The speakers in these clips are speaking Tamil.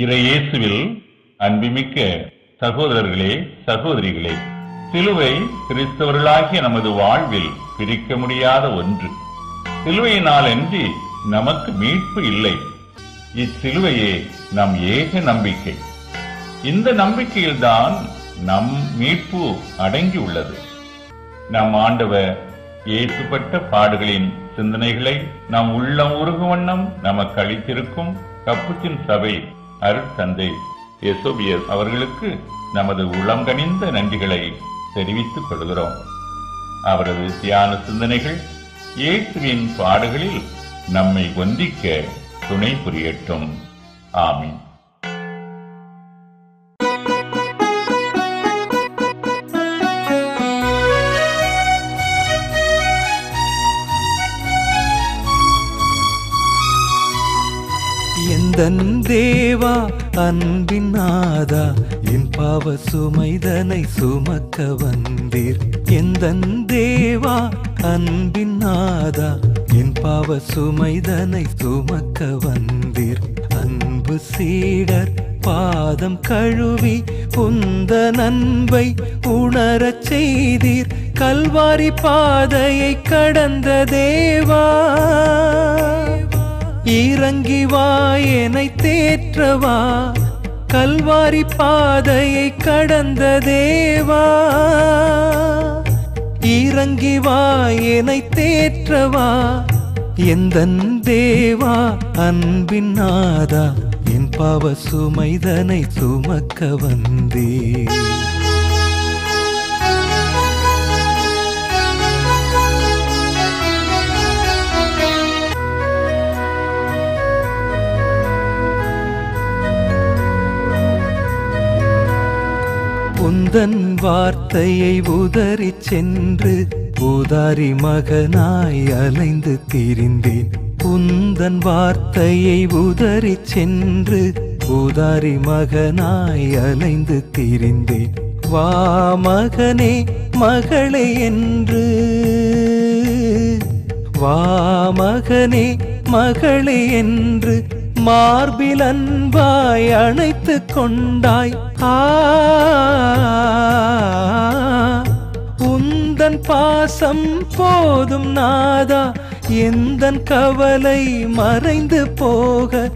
இறையேசுவில் அன்புமிக்க சகோதரர்களே, சகோதரிகளே, சிலுவை கிறிஸ்தவர்களாகிய நமது வாழ்வில் பிரிக்க முடியாத ஒன்று. சிலுவையினால் அன்றி நமக்கு மீட்பு இல்லை. இச்சிலுவையே நம் ஏக நம்பிக்கை. இந்த நம்பிக்கையில்தான் நம் மீட்பு அடங்கியுள்ளது. நம் ஆண்டவர் இயேசுப்பட்ட பாடுகளின் சிந்தனைகளை நம் உள்ளம் உருகும் வண்ணம் நமக்கு அளித்திருக்கும் கப்புச்சின் சபை அருட்தந்தை எசோபியஸ் அவர்களுக்கு நமது உளங்கனிந்த நன்றிகளை தெரிவித்துக் கொள்கிறோம். அவரது தியான சிந்தனைகள் இயேசுவின் பாடுகளில் நம்மை ஒன்றிக்க துணை புரியட்டும். ஆமீன். எந்தன் தேவா அன்பின் நாதா, என் பாவ சுமைதனை சுமக்க வந்தீர். எந்தன் தேவா அன்பின் நாதா, என் பாவ சுமைதனை சுமக்க வந்தீர். அன்பு சீடர் பாதம் கழுவி உந்தன் அன்பை உணரச் செய்தீர். கல்வாரி பாதையை கடந்த தேவா, இறங்கி வா என்னை தேற்றவா. கல்வாரி பாதையை கடந்த தேவா, இறங்கி வா என்னை தேற்றவா. எந்தன் தேவா அன்பின் நாதா, என் பாவ சுமைதனை சுமக்க வந்தீர். உந்தன் வார்த்தையை உதறி சென்று உதாரி மகனாய் அலைந்து திரிந்தேன். உந்தன் வார்த்தையை உதறி சென்று உதாரி மகனாய் அலைந்து திரிந்தேன். வா மகனே மகளே என்று, வா மகனே மகளே என்று மார்பில் அன்பாய் அணைத்து கொண்டாய். உந்தன் பாசம் போதும் நாதா, எந்தன் கவலை மறைந்து போக.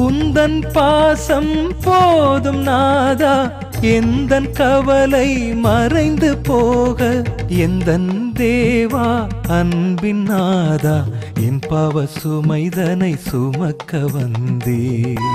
உந்தன் பாசம் போதும் நாதா, எந்தன் கவலை மறைந்து போக. எந்தன் தேவா அன்பின் நாதா, என் பாவ சுமைதனை சுமக்க வந்தீர்.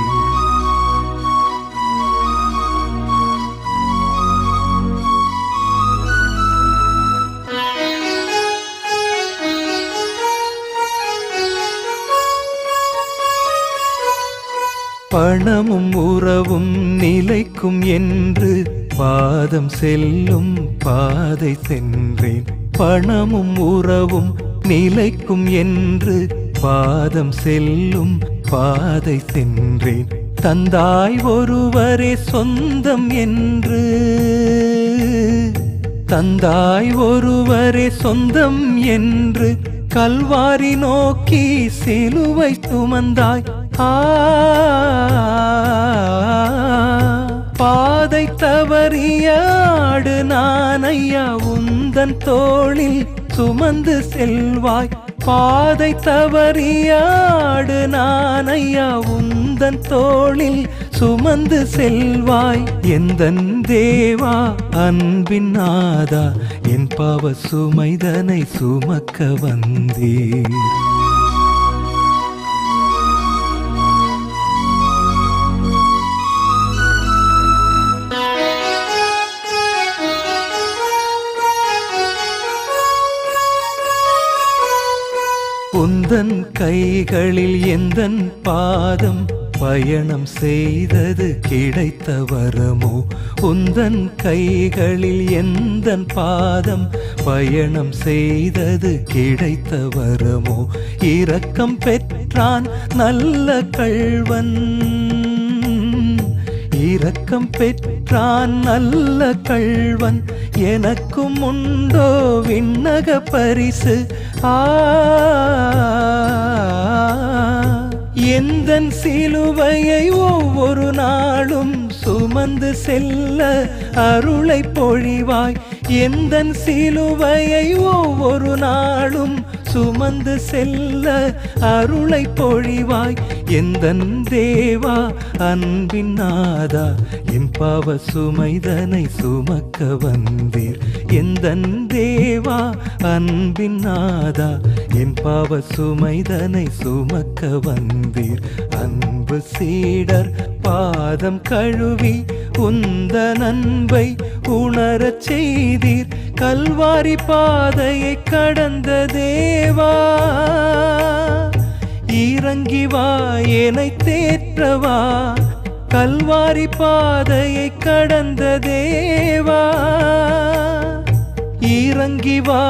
பணமும் உறவும் நிலைக்கும் என்று பாதம் செல்லும் பாதை சென்றேன். பணமும் உறவும் நிலைக்கும் என்று பாதம் செல்லும் பாதை சென்றேன். தந்தாய் ஒருவரே சொந்தம் என்று, தந்தாய் ஒருவரே சொந்தம் என்று கல்வாரி நோக்கி சிலுவை சுமந்தாய். பாதை தவறிய ஆடு நான் ஐயா, உந்தன் தோளில் சுமந்து செல்வாய். பாதை தவறிய ஆடு நான் ஐயா, உந்தன் தோளில் சுமந்து செல்வாய். எந்தன் தேவா அன்பின் நாதா, என் பாவ சுமைதனை சுமக்க வந்தீர். உந்தன் கைகளில் எந்தன் பாதம் பயணம் செய்தது கிடைத்த வரமோ. உந்தன் கைகளில் எந்தன் பாதம் பயணம் செய்தது கிடைத்த வரமோ. இரக்கம் பெற்றான் நல்ல கள்வன், இரக்கம் பெற்றான் நல்ல கள்வன். எனக்கும் உண்டோ விண்ணக பரிசு. எந்தன் சிலுவையை ஒவ்வொரு ஒவ்வொரு நாளும் சுமந்து செல்ல அருளை பொழிவாய். எந்தன் சிலுவையை ஒவ்வொரு நாளும் சுமந்து செல்ல அருளை பொழிவாய். எந்தன் தேவா அன்பின் நாதா என் பாவ சுமைதனை சுமக்க வந்தீர். எந்தன் தேவா அன்பின் நாதா என் பாவ சுமைதனை சுமக்க வந்தீர். அன்பு சீடர் பாதம் கழுவி உந்தன் அன்பை உணரச் செய்தீர். கல்வாரி பாதையை கடந்த தேவா இறங்கி வா என்னை தேற்றவா. கல்வாரி பாதையை கடந்த தேவா இறங்கி வா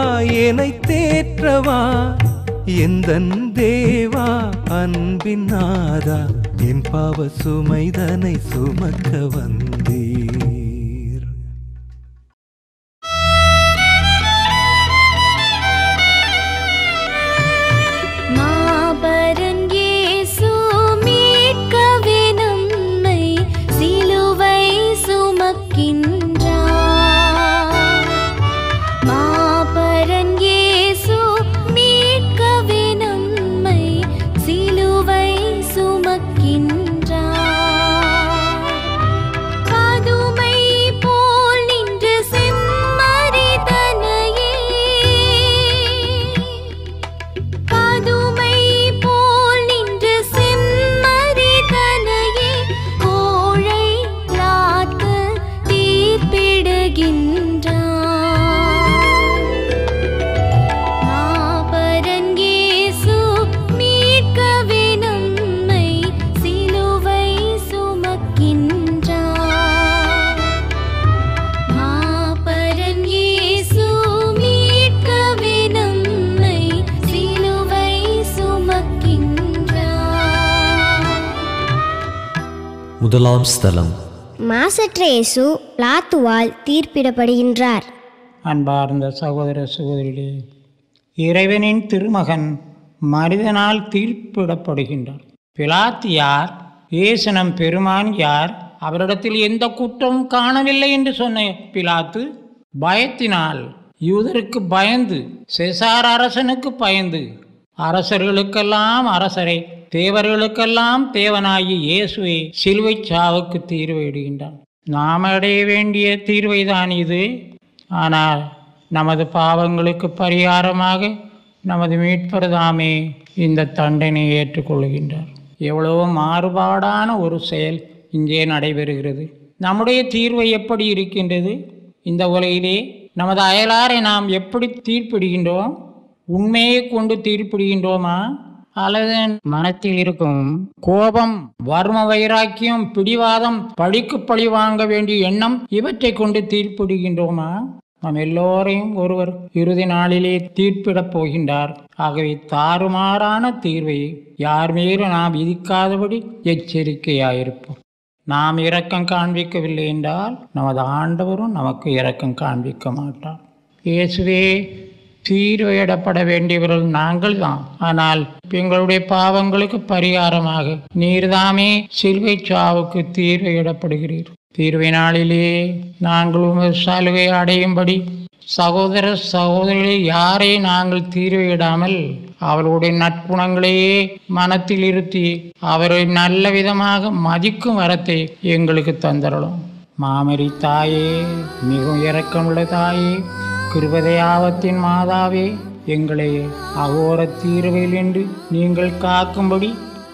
என்னை தேற்றவா. எந்தன் தேவா அன்பின் நாதா என் பாவ சுமைதனை சுமக்க வந்தீர். மாபரன் இயேசு மீட்கவே நம்மை சிலுவை சுமக்கின்றார். மாபரன் இயேசு மீட்கவே நம்மை சிலுவை சுமக்கின்றார். பதுமை போல் நின்று செம்மறிதனையே, பதுமை போல் நின்று செம்மறிதனையே கோழை லாத்து தீர்ப்பிடுகின்றார். மாபரன் இயேசு மீட்கவே நம்மை சிலுவை சுமக்கின்றார். மாபரன் இயேசு மீட்கவே நம்மை சிலுவை சுமக்கின்றார். முதலாம் ஸ்தலம். மாசற்ற இயேசு பிலாத்துவால் தீர்ப்பிடப்படுகின்றார். அன்பார்ந்த சகோதர சகோதரிகளே, இறைவனின் திருமகன் மனிதனால் தீர்ப்பிடப்படுகின்றார். பிலாத்து யார்? இயேசுனம் பெருமான் யார்? அவரிடத்தில் எந்த குற்றமும் காணவில்லை என்று சொன்ன பிலாத்து பயத்தினால், யூதருக்கு பயந்து, செசார் அரசனுக்கு பயந்து, அரசர்களுக்கெல்லாம் அரசரை, தேவர்களுக்கெல்லாம் தேவனாகி இயேசுவை சிலுவை சாவுக்கு தீர்வு இடுகின்றான். நாம் அடைய வேண்டிய தீர்வைதான் இது. ஆனால் நமது பாவங்களுக்கு பரிகாரமாக நமது மீட்பர் தாமே இந்த தண்டனையை ஏற்றுக்கொள்கின்றார். எவ்வளவோ மாறுபாடான ஒரு செயல் இங்கே நடைபெறுகிறது. நம்முடைய தீர்வை எப்படி இருக்கின்றது? இந்த உலகிலே நமது அயலாரை நாம் எப்படி தீர்ப்பிடுகின்றோம்? உண்மையை கொண்டு தீர்ப்பிடுகின்றோமா? அல்லது மனத்தில் இருக்கும் கோபம், வர்ம வைராக்கியம், பிடிவாதம், பழிக்கு பழி வாங்க வேண்டிய எண்ணம் இவற்றை கொண்டு தீர்ப்பிடுகின்றோமா? நாம் எல்லோரையும் ஒருவர் இறுதி நாளிலே தீர்ப்பிடப் போகின்றார். ஆகவே தாறுமாறான தீர்வை யார் மீது நாம் விதிக்காதபடி எச்சரிக்கையாயிருப்போம். நாம் இரக்கம் காண்பிக்கவில்லை என்றால் நமது ஆண்டவரும் நமக்கு இரக்கம் காண்பிக்க மாட்டார். இயேசுவே தீர்வையிடப்பட வேண்டியவர்கள் நாங்கள் தான். ஆனால் எங்களுடைய பாவங்களுக்கு பரிகாரமாக நீர்தாமே சிலுவை சாவுக்கு தீர்வையிடப்படுகிறீர். தீர்வை நாளிலே நாங்கள் உமது சலுகை அடையும்படி சகோதர சகோதரிகளை யாரை நாங்கள் தீர்வையிடாமல் அவர்களுடைய நற்குணங்களையே மனத்தில் இருத்தி அவரை நல்ல விதமாக மதிக்கும் வரத்தை எங்களுக்கு தந்தரலும். மாமரி தாயே, மிகவும் இரக்கமுள்ள தாயே, கிருபதை ஆபத்தின் மாதாவே, எங்களை அகோர தீர்வையில் என்று நீங்கள் காக்கும்படி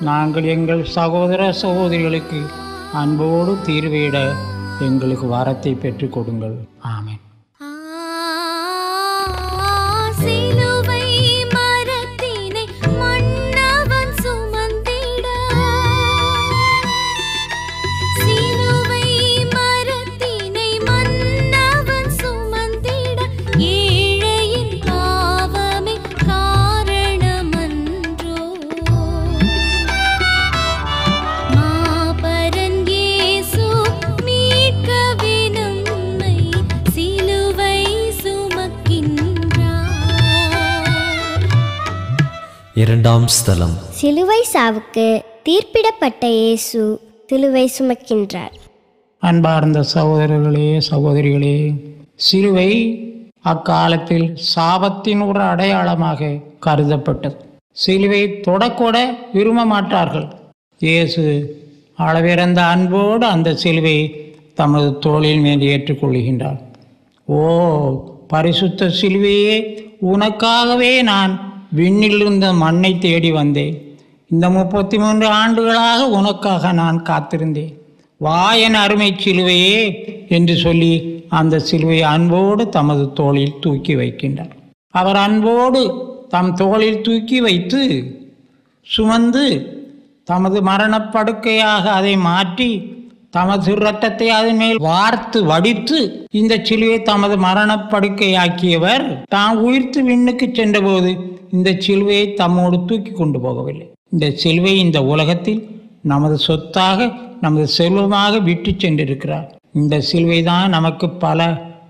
நாங்கள் எங்கள் சகோதர சகோதரிகளுக்கு அன்போடு தீர்வையிட எங்களுக்கு வரத்தை பெற்றுக் கொடுங்கள். ஆமென். சிலுவை மரத்தினை மன்னவன் சுமந்திட, சிலுவை மரத்தினை மன்னவன் சுமந்திட, ஏழையின் பாவமே காரணமன்றோ. மாபரன் இயேசு மீட்கவே நம்மை சிலுவை சுமக்கின்றார். இரண்டாம் ஸ்தலம். சிலுவை சாவுக்கு தீர்ப்பிடப்பட்ட இயேசு சிலுவை சுமக்கின்றார். அன்பார்ந்த சகோதரர்களே, சகோதரிகளே, சிலுவை அக்காலத்தில் சாபத்தின் ஒரு அடையாளமாக கருதப்பட்டது. சிலுவை தொடக்கூட விரும்ப மாட்டார்கள். இயேசு அளவிறந்த அன்போடு அந்த சிலுவை தமது தோளில் மேல் ஏற்றுக்கொள்கின்றார். ஓ பரிசுத்த சிலுவையே, உனக்காகவே நான் விண்ணிலிருந்த மண்ணை தேடி வந்தேன். இந்த 33 ஆண்டுகளாக உனக்காக நான் காத்திருந்தேன். வா என் அருமை சிலுவையே என்று சொல்லி அந்த சிலுவையை அன்போடு தமது தோளில் தூக்கி வைக்கின்றார். அவர் அன்போடு தம் தோளில் தூக்கி வைத்து சுமந்து தமது மரணப்படுக்கையாக அதை மாற்றி தமது இரத்தத்தை அதன் மேல் வார்த்து வடித்து இந்த சிலுவை தமது மரணப்படுக்கையாக்கியவர் தாம் உயிர்த்து விண்ணுக்கு சென்றபோது இந்த சிலுவையை தம்மோடு தூக்கி கொண்டு போகவில்லை. இந்த சிலுவை இந்த உலகத்தில் நமது சொத்தாக, நமது செல்வமாக விட்டு சென்றிருக்கிறார். இந்த சிலுவை தான் நமக்கு பல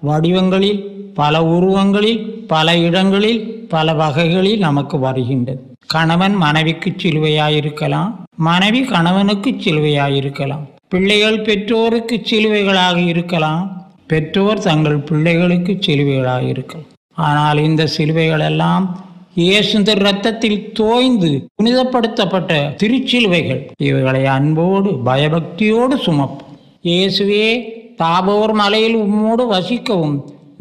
வடிவங்களில், பல உருவங்களில், பல இடங்களில், பல வகைகளில் நமக்கு வருகின்றது. கணவன் மனைவிக்கு சிலுவையாயிருக்கலாம், மனைவி கணவனுக்கு சிலுவையாயிருக்கலாம், பிள்ளைகள் பெற்றோருக்கு சிலுவைகளாக இருக்கலாம், பெற்றோர் தங்கள் பிள்ளைகளுக்கு சிலுவைகளாக இருக்கலாம். ஆனால் இந்த சிலுவைகள் எல்லாம் இயேசுவின் இரத்தத்தில் தோய்ந்து புனிதப்படுத்தப்பட்ட திருச்சிலுவைகள். இவைகளை அன்போடு பயபக்தியோடு சுமப்போம். இயேசுவே, தாபோர் மலையில் உம்மோடு வசிக்கவும்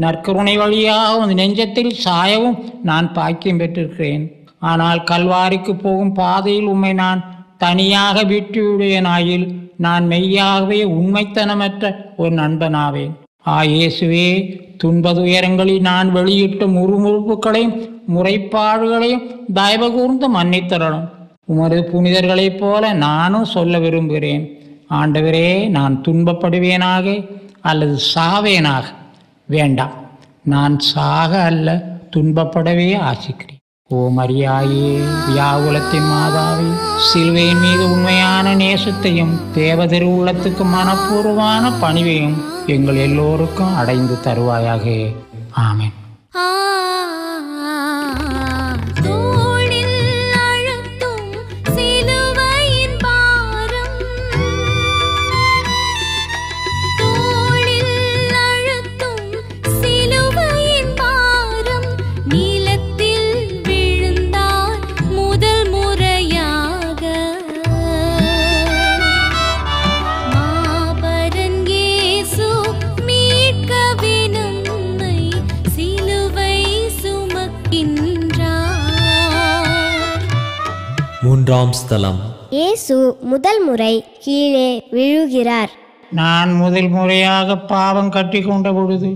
நற்கருணை வழியாக நெஞ்சத்தில் சாயவும் நான் பாக்கியம் பெற்றிருக்கிறேன். ஆனால் கல்வாரிக்கு போகும் பாதையில் உம்மை நான் தனியாக விட்டுவிடுவேனாயில் நான் மெய்யாகவே உண்மைத்தனமற்ற ஒரு நண்பனாவேன். இயேசுவே, துன்பதுயரங்களில் நான் வெளியிட்ட முறுமுறுப்புகளையும் முறைப்பாடுகளையும் தயவு கூர்ந்து மன்னித்தரணும். உமது புனிதர்களைப் போல நானும் சொல்ல விரும்புகிறேன். ஆண்டவரே, நான் துன்பப்படுவேனாக அல்லது சாவேனாக. வேண்டாம், நான் சாக அல்ல, துன்பப்படவே ஆசிக்கிறேன். ஓ மரியாயே, வியாகுலத்தின் மாதாவே, சிலுவையின் மீது உண்மையான நேசத்தையும் தேவதிரு உள்ளத்துக்கு மனப்பூர்வமான பணிவையும் எங்கள் எல்லோருக்கும் அடைந்து தருவாயாக. ஆமென். மூன்றாம் ஸ்தலம். இயேசு முதல் முறை கீழே விழுகிறார். நான் முதல் முறையாக பாவம் கட்டி கொண்ட பொழுது,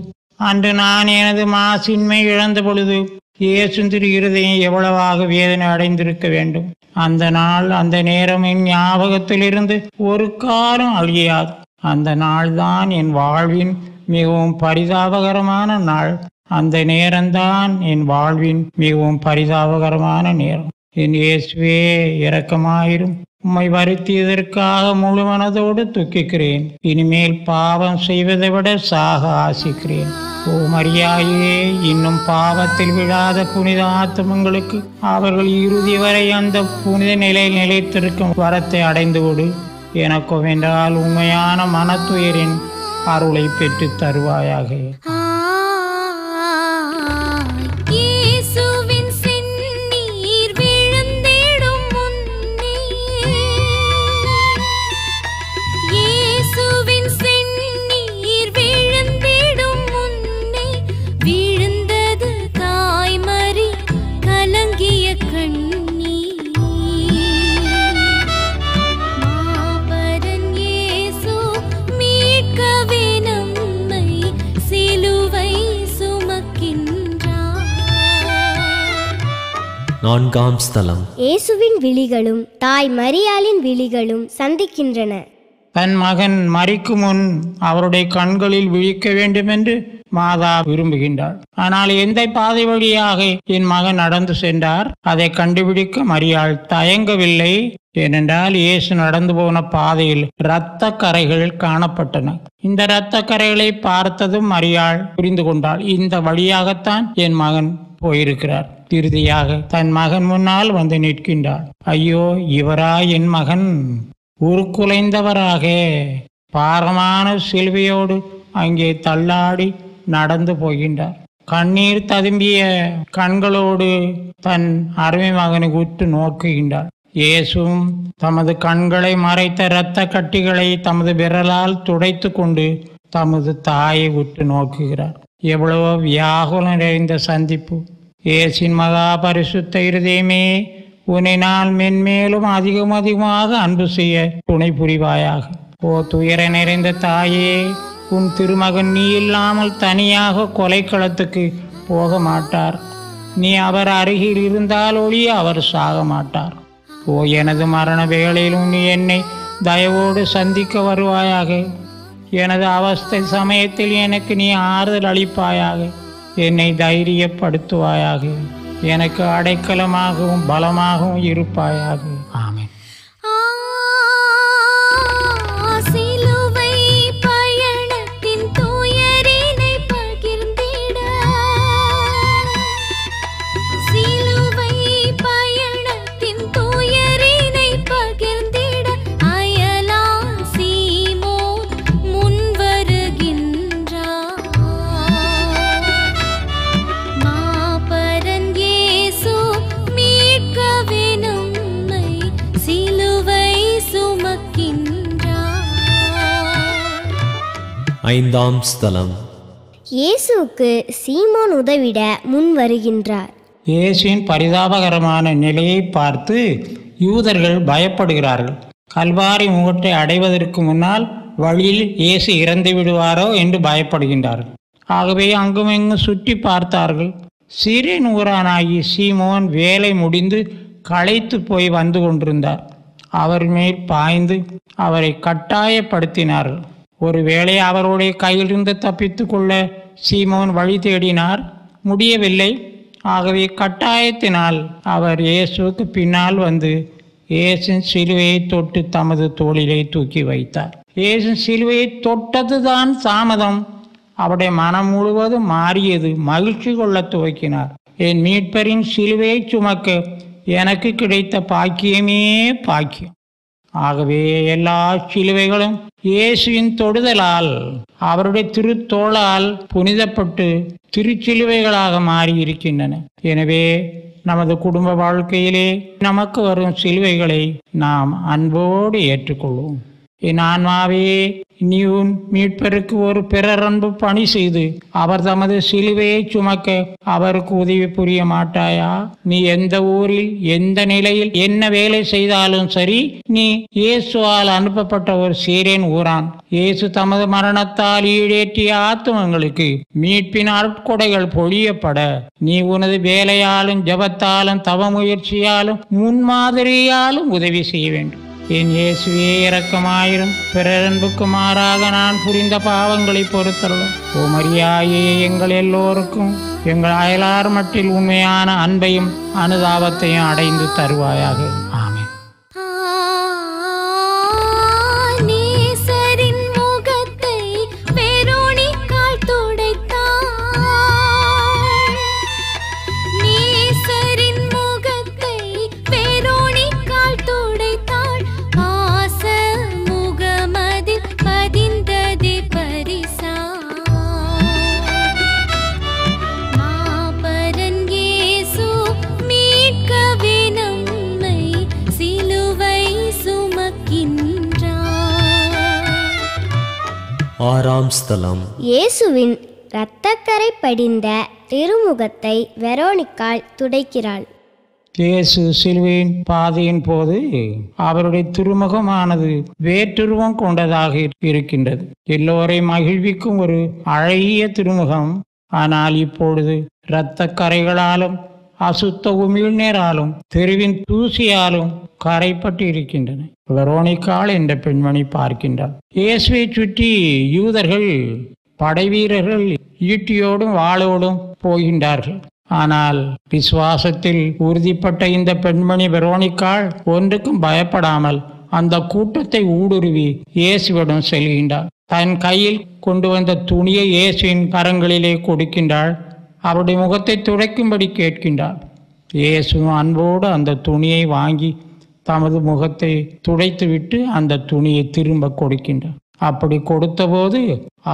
அன்று நான் எனது மாசின்மை இழந்த பொழுது இயேசு திரு இருதயம் எவ்வளவாக வேதனை அடைந்திருக்க வேண்டும். அந்த நாள், அந்த நேரம் என் ஞாபகத்திலிருந்து ஒரு காலம் அழியாது. அந்த நாள் தான் என் வாழ்வின் மிகவும் பரிதாபகரமான நாள். அந்த நேரம்தான் என் வாழ்வின் மிகவும் பரிதாபகரமான நேரம். என் இயேசுவே, இரக்கமாயிரும். உம்மை வருத்தியதற்காக முழு மனதோடு துக்கிக்கிறேன். இனிமேல் பாவம் செய்வதை விட சாக ஆசிக்கிறேன். ஓ மரியாயே, இன்னும் பாவத்தில் விழாத புனித ஆத்மங்களுக்கு அவர்கள் இறுதி வரை அந்த புனித நிலையில் நிலைத்திருக்கும் வரத்தை அடைந்து கொடு. எனக்கும் என்றால் உண்மையான மனத்துயரின் அருளை பெற்று தருவாயாக. நான்காம் ஸ்தலம். இயேசுவின் விழிகளும் தாய் மரியாளின் விழிகளும் சந்திக்கின்றன. தன் மகன் மரிக்கும் முன் அவருடைய கண்களில் விழிக்க வேண்டும் என்று மாதா விரும்புகின்றார். ஆனால் எந்த பாதை வழியாக என் மகன் நடந்து சென்றார் அதை கண்டுபிடிக்க மரியாள் தயங்கவில்லை. ஏனென்றால் இயேசு நடந்து போன பாதையில் இரத்த கரைகள் காணப்பட்டன. இந்த இரத்த கரைகளை பார்த்ததும் மரியாள் புரிந்து கொண்டாள், இந்த வழியாகத்தான் என் மகன் போயிருக்கிறார். இறுதியாக தன் மகன் முன்னால் வந்து நிற்கின்றார். ஐயோ, இவரா என் மகன்? உருக்குலைந்தவராக பாரமான சிலுவையோடு அங்கே தள்ளாடி நடந்து போகின்றார். கண்ணீர் ததும்பிய கண்களோடு தன் அருமை மகனை உற்று நோக்குகின்றார். இயேசுவும் தமது கண்களை மறைத்த இரத்த கட்டிகளை தமது விரலால் துடைத்து கொண்டு தமது தாயை உற்று நோக்குகிறார். எவ்வளவோ வியாகுலம் நிறைந்த சந்திப்பு. இயேசின் மகா பரிசுத்த இருதயமே, உன்னை நான் மென்மேலும் அதிகமாக அன்பு செய்ய துணை புரிவாயாக. ஓ துயர நிறைந்த தாயே, உன் திருமகன் நீ இல்லாமல் தனியாக கொலைக்களத்துக்கு போக மாட்டார். நீ அவர் அருகில் இருந்தால் ஒழிய அவர் சாக மாட்டார். ஓ எனது மரண வேளையிலும் நீ என்னை தயவோடு சந்திக்க வருவாயாக. எனது அவஸ்தை சமயத்தில் எனக்கு நீ ஆறுதல் அளிப்பாயாக. என்னை தைரியப்படுத்துவாயாக. எனக்கு அடைக்கலமாகவும் பலமாகவும் இருப்பாயாக. ஆமென். சிலுவை பயணத்தின் துயரினை பகிர்ந்திட, சிலுவை பயணத்தின் துயரினை பகிர்ந்திட அயலான் சீமோன் முன் வருகின்றார். மாபரன் இயேசு மீட்கவெனும் நம்மை சிலுவை சுமக்கின்றார். ஐந்தாம் ஸ்தலம். இயேசுவுக்கு சீமோன் உதவிட முன் வருகின்றார். இயேசுவின் பரிதாபகரமான நிலையை பார்த்து யூதர்கள் பயப்படுகிறார்கள். கல்வாரி முகட்டை அடைவதற்கு முன்னால் வழியில் இயேசு இறந்து விடுவாரோ என்று பயப்படுகின்றார்கள். ஆகவே அங்குமெங்கும் சுற்றி பார்த்தார்கள். சிரேன் ஊரானாகி சீமோன் வேலை முடிந்து களைத்து போய் வந்து கொண்டிருந்தார். அவர் மேல் பாய்ந்து அவரை கட்டாயப்படுத்தினார்கள். ஒருவேளை அவருடைய கையிலிருந்து தப்பித்து கொள்ள சீமோன் வழி தேடினார், முடியவில்லை. ஆகவே கட்டாயத்தினால் அவர் இயேசுவுக்கு பின்னால் வந்து இயேசுவின் சிலுவையை தொட்டு தமது தோளிலே தூக்கி வைத்தார். இயேசு சிலுவையை தொட்டதுதான் தாமதம். அவருடைய மனம் முழுவதும் மாறியது. மகிழ்ச்சி கொள்ள துவக்கினார். என் மீட்பரின் சிலுவையை சுமக்க எனக்கு கிடைத்த பாக்கியமே பாக்கியம். ஆகவே எல்லா சிலுவைகளும் இயேசுவின் தொடுதலால் அவருடைய திருத்தோளால் புனிதப்பட்டு திருச்சிலுவைகளாக மாறி இருக்கின்றன. எனவே நமது குடும்ப வாழ்க்கையிலே நமக்கு வரும் சிலுவைகளை நாம் அன்போடு ஏற்றுக்கொள்வோம். என் ஆன்மாவே, நீ உன் மீட்பருக்கு ஒரு பிறர் அன்பு பணி செய்து அவர் தமது சிலுவையை சுமக்க அவருக்கு உதவி புரிய மாட்டாயா? நீ எந்த ஊரில் எந்த நிலையில் என்ன வேலை செய்தாலும் சரி, நீ இயேசுவால் அனுப்பப்பட்ட ஒரு சீரேன் ஊரான். இயேசு தமது மரணத்தால் ஈடேற்றிய ஆத்துமங்களுக்கு மீட்பின் அருட்கொடைகள் பொழியப்பட நீ உனது வேலையாலும் ஜபத்தாலும் தவ முயற்சியாலும் முன்மாதிரியாலும் உதவி செய்ய வேண்டும். என் இயேசுவே இரக்கமாயிரும். பிறர் அன்புக்கு மாறாக நான் புரிந்த பாவங்களை பொறுத்தருளும். ஓ மரியாயே, எங்கள் எல்லோருக்கும் எங்கள் அயலார் மட்டில் உண்மையான அன்பையும் அனுதாபத்தையும் அடைந்து தருவாயாக. ஆமென். நேசரின் முகத்தை வெரோனிக்காள் துடைத்தாள். நேசரின் முகத்தை வெரோனிக்காள் துடைத்தாள். பாச முகமதில் பதிந்ததே பரிசா. மாபரன் இயேசு மீட்கவே நம்மை சிலுவை சுமக்கின்றார். ஆறாம் ஸ்தலம். இயேசுவின் இரத்தக்கரை படிந்த திருமுகத்தை வெரோனிக்காள் துடைக்கிறாள். இயேசு சிலுவையின் பாதையின் போது அவருடைய திருமுகமானது வேற்றுருவம் கொண்டதாக இருக்கின்றது. எல்லோரையும் மகிழ்விக்கும் ஒரு அழகிய திருமுகம். ஆனால் இப்பொழுது இரத்த கரைகளாலும் அசுத்த உமிழ்நீராலும் தெருவின் தூசியாலும் கரைப்பட்டு இருக்கின்றன. வெரோனிக்காள் என்ற பெண்மணி பார்க்கின்றார். இயேசுவை சுற்றி யூதர்கள் படைவீரர்கள் ஈட்டியோடும் வாளோடும் போகின்றார்கள். ஆனால் விசுவாசத்தில் உறுதிப்பட்ட இந்த பெண்மணி வெரோனிக்காள் ஒன்றுக்கும் பயப்படாமல் அந்த கூட்டத்தை ஊடுருவி இயேசுவிடம் செல்கின்றார். தன் கையில் கொண்டு வந்த துணியை இயேசுவின் கரங்களிலே கொடுக்கின்றாள். அவருடைய முகத்தை துடைக்கும்படி கேட்கின்றார். இயேசு அன்போடு அந்த துணியை வாங்கி தமது முகத்தை துடைத்துவிட்டு அந்த துணியை திரும்ப கொடுக்கின்றார். அப்படி கொடுத்தபோது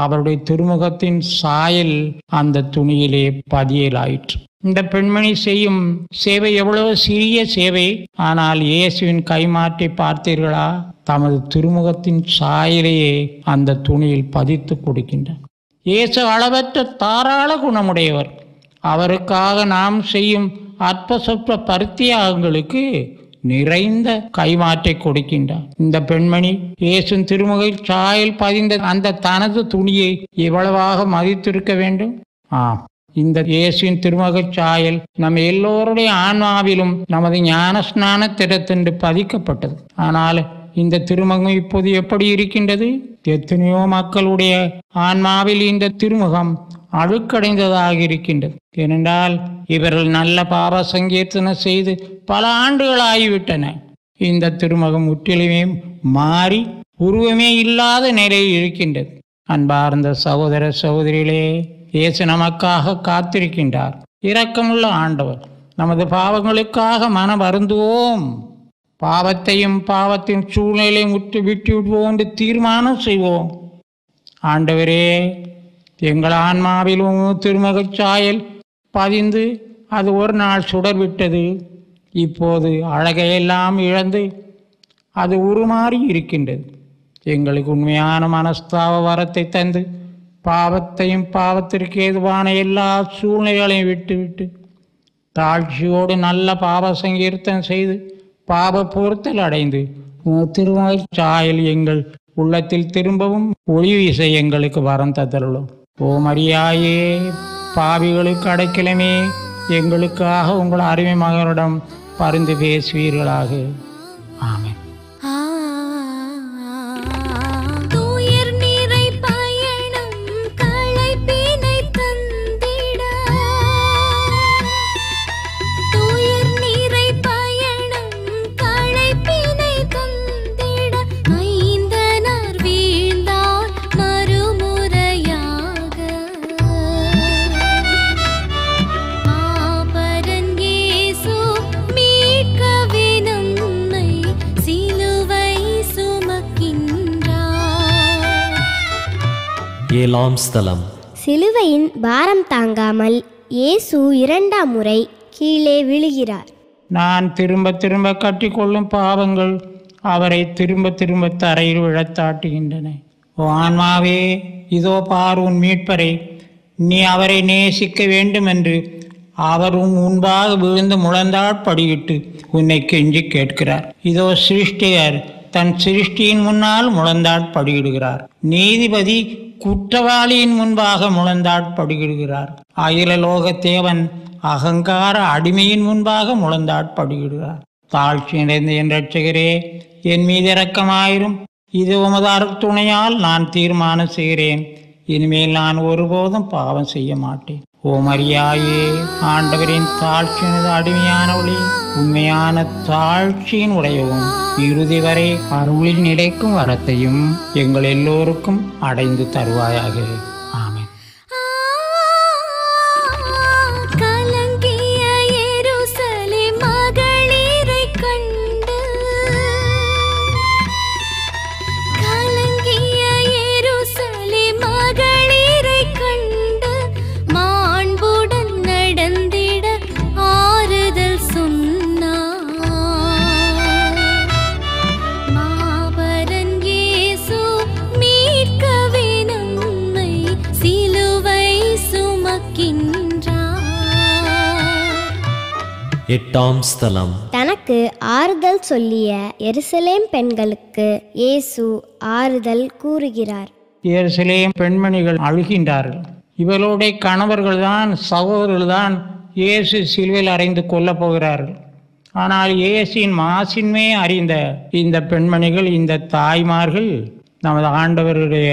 அவருடைய திருமுகத்தின் சாயல் அந்த துணியிலே பதியலாயிற்று. இந்த பெண்மணி செய்யும் சேவை எவ்வளவு சிறிய சேவை, ஆனால் இயேசுவின் கைமாற்றி பார்த்தீர்களா? தமது திருமுகத்தின் சாயலையே அந்த துணியில் பதித்து கொடுக்கின்றார். இயேசு அளவற்ற தாராள குணமுடையவர். அவருக்காக நாம் செய்யும் அற்ப சொற்ப பரித்தியாகங்களுக்கு நிறைந்த கைமாற்றை கொடுக்கின்றார். இந்த பெண்மணி இயேசுவின் திருமுக சாயல் பதிந்த அந்த தனது துணியை எவ்வளவாக மதித்திருக்க வேண்டும். இந்த இயேசுவின் திருமுக சாயல் நம் எல்லோருடைய ஆன்மாவிலும் நமது ஞான ஸ்நான திட்டத்தென்று பதிக்கப்பட்டது. ஆனால் இந்த திருமுகம் இப்போது எப்படி இருக்கின்றது? எத்தனையோ மக்களுடைய ஆன்மாவில் இந்த திருமுகம் அழுக்கடைந்ததாக இருக்கின்றது. ஏனென்றால் இவர்கள் நல்ல பாவ சங்கீர்த்தனை செய்து பல ஆண்டுகளாகிவிட்டன. இந்த திருமுகம் முற்றிலுமே மாறி உருவமே இல்லாத நிலையில் இருக்கின்றது. அன்பார்ந்த சகோதர சகோதரிகளே, இயேசு நமக்காக காத்திருக்கின்றார். இரக்கமுள்ள ஆண்டவர். நமது பாவங்களுக்காக மனம் வருந்துவோம். பாவத்தையும் பாவத்தின் சூழ்நிலையும் விட்டு விடுவோம் என்று தீர்மானம் செய்வோம். ஆண்டவரே, எங்கள் ஆன்மாவிலும் திருமுகச் சாயல் பதிந்து அது ஒரு நாள் சுடர் விட்டது. இப்போது அழகையெல்லாம் இழந்து அது உருமாறி இருக்கின்றது. எங்களுக்கு உண்மையான மனஸ்தாப வரத்தை தந்து பாவத்தையும் பாவத்திற்கு ஏதுவான எல்லா சூழ்நிலைகளையும் விட்டு தாழ்ச்சியோடு நல்ல பாவ சங்கீர்த்தம் செய்து பாவ பொறுத்தல் அடைந்து திருமுகச் சாயல் எங்கள் உள்ளத்தில் திரும்பவும் ஒளி வீச எங்களுக்கு வரம் தந்தருளும். ஓ மரியாயே, பாவிகளுக்கு அடைக்கலமே, எங்களுக்காக உங்கள் அருமை மகனிடம் பரிந்து பேசுவீர்களாக. ஆமென். ஏழாம் ஸ்தலம். சிலுவையின் பாரம் தாங்காமல் இயேசு 2ஆம் முறை கீழே விழுகிறார். நான் திரும்ப திரும்ப கட்டிக்கொள்ளும் பாவங்கள் அவரை திரும்ப திரும்ப தரையில் விழத்தாட்டுகின்றன. ஓ ஆன்மாவே, இதோ பார் உன் மீட்பரை. நீ அவரை நேசிக்க வேண்டும் என்று அவர் உன் முன்பாக விழுந்து முழந்தாட்படியிட்டு உன்னை கெஞ்சி கேட்கிறார். இதோ சிருஷ்டிகர் தன் சிருஷ்டியின் முன்னால் முழந்தாட்படியிடுகிறார். நீதிபதி குற்றவாளியின் முன்பாக முழந்தாட்படியிடுகிறார். அகில லோக தேவன் அகங்கார அடிமையின் முன்பாக முழந்தாட்படியிடுகிறார். தாழ்ச்சி நிறைந்த என் இரட்சகரே, என் மீது இரக்கமாயிரும். இது உமது துணையால் நான் தீர்மானம் செய்கிறேன். இனிமேல் நான் ஒருபோதும் பாவம் செய்ய மாட்டேன். ஓ மரியாயே, ஆண்டவரின் தாழ்ச்சியினது அடிமையானவளே, உண்மையான தாழ்ச்சியின் உடையவும் இறுதி வரை அருளில் நிலைக்கும் வரத்தையும் எங்கள் எல்லோருக்கும் அடைந்து தருவாயாக. ஆமென். எட்டாம் ஸ்தலம். தனக்கு ஆறுதல் சொல்லிய எருசலேம் பெண்களுக்கு இயேசு ஆறுதல் கூறுகிறார். எருசலேம் பெண்மணிகள் அழுகின்றார்கள். இவர்களுடைய கணவர்கள்தான், சகோதரர்கள்தான் இயேசு சிலுவையில் அறைந்து கொல்லப் போகிறார்கள். ஆனால் இயேசுவின் மாசின்மே அறிந்த இந்த பெண்மணிகள், இந்த தாய்மார்கள் நமது ஆண்டவருடைய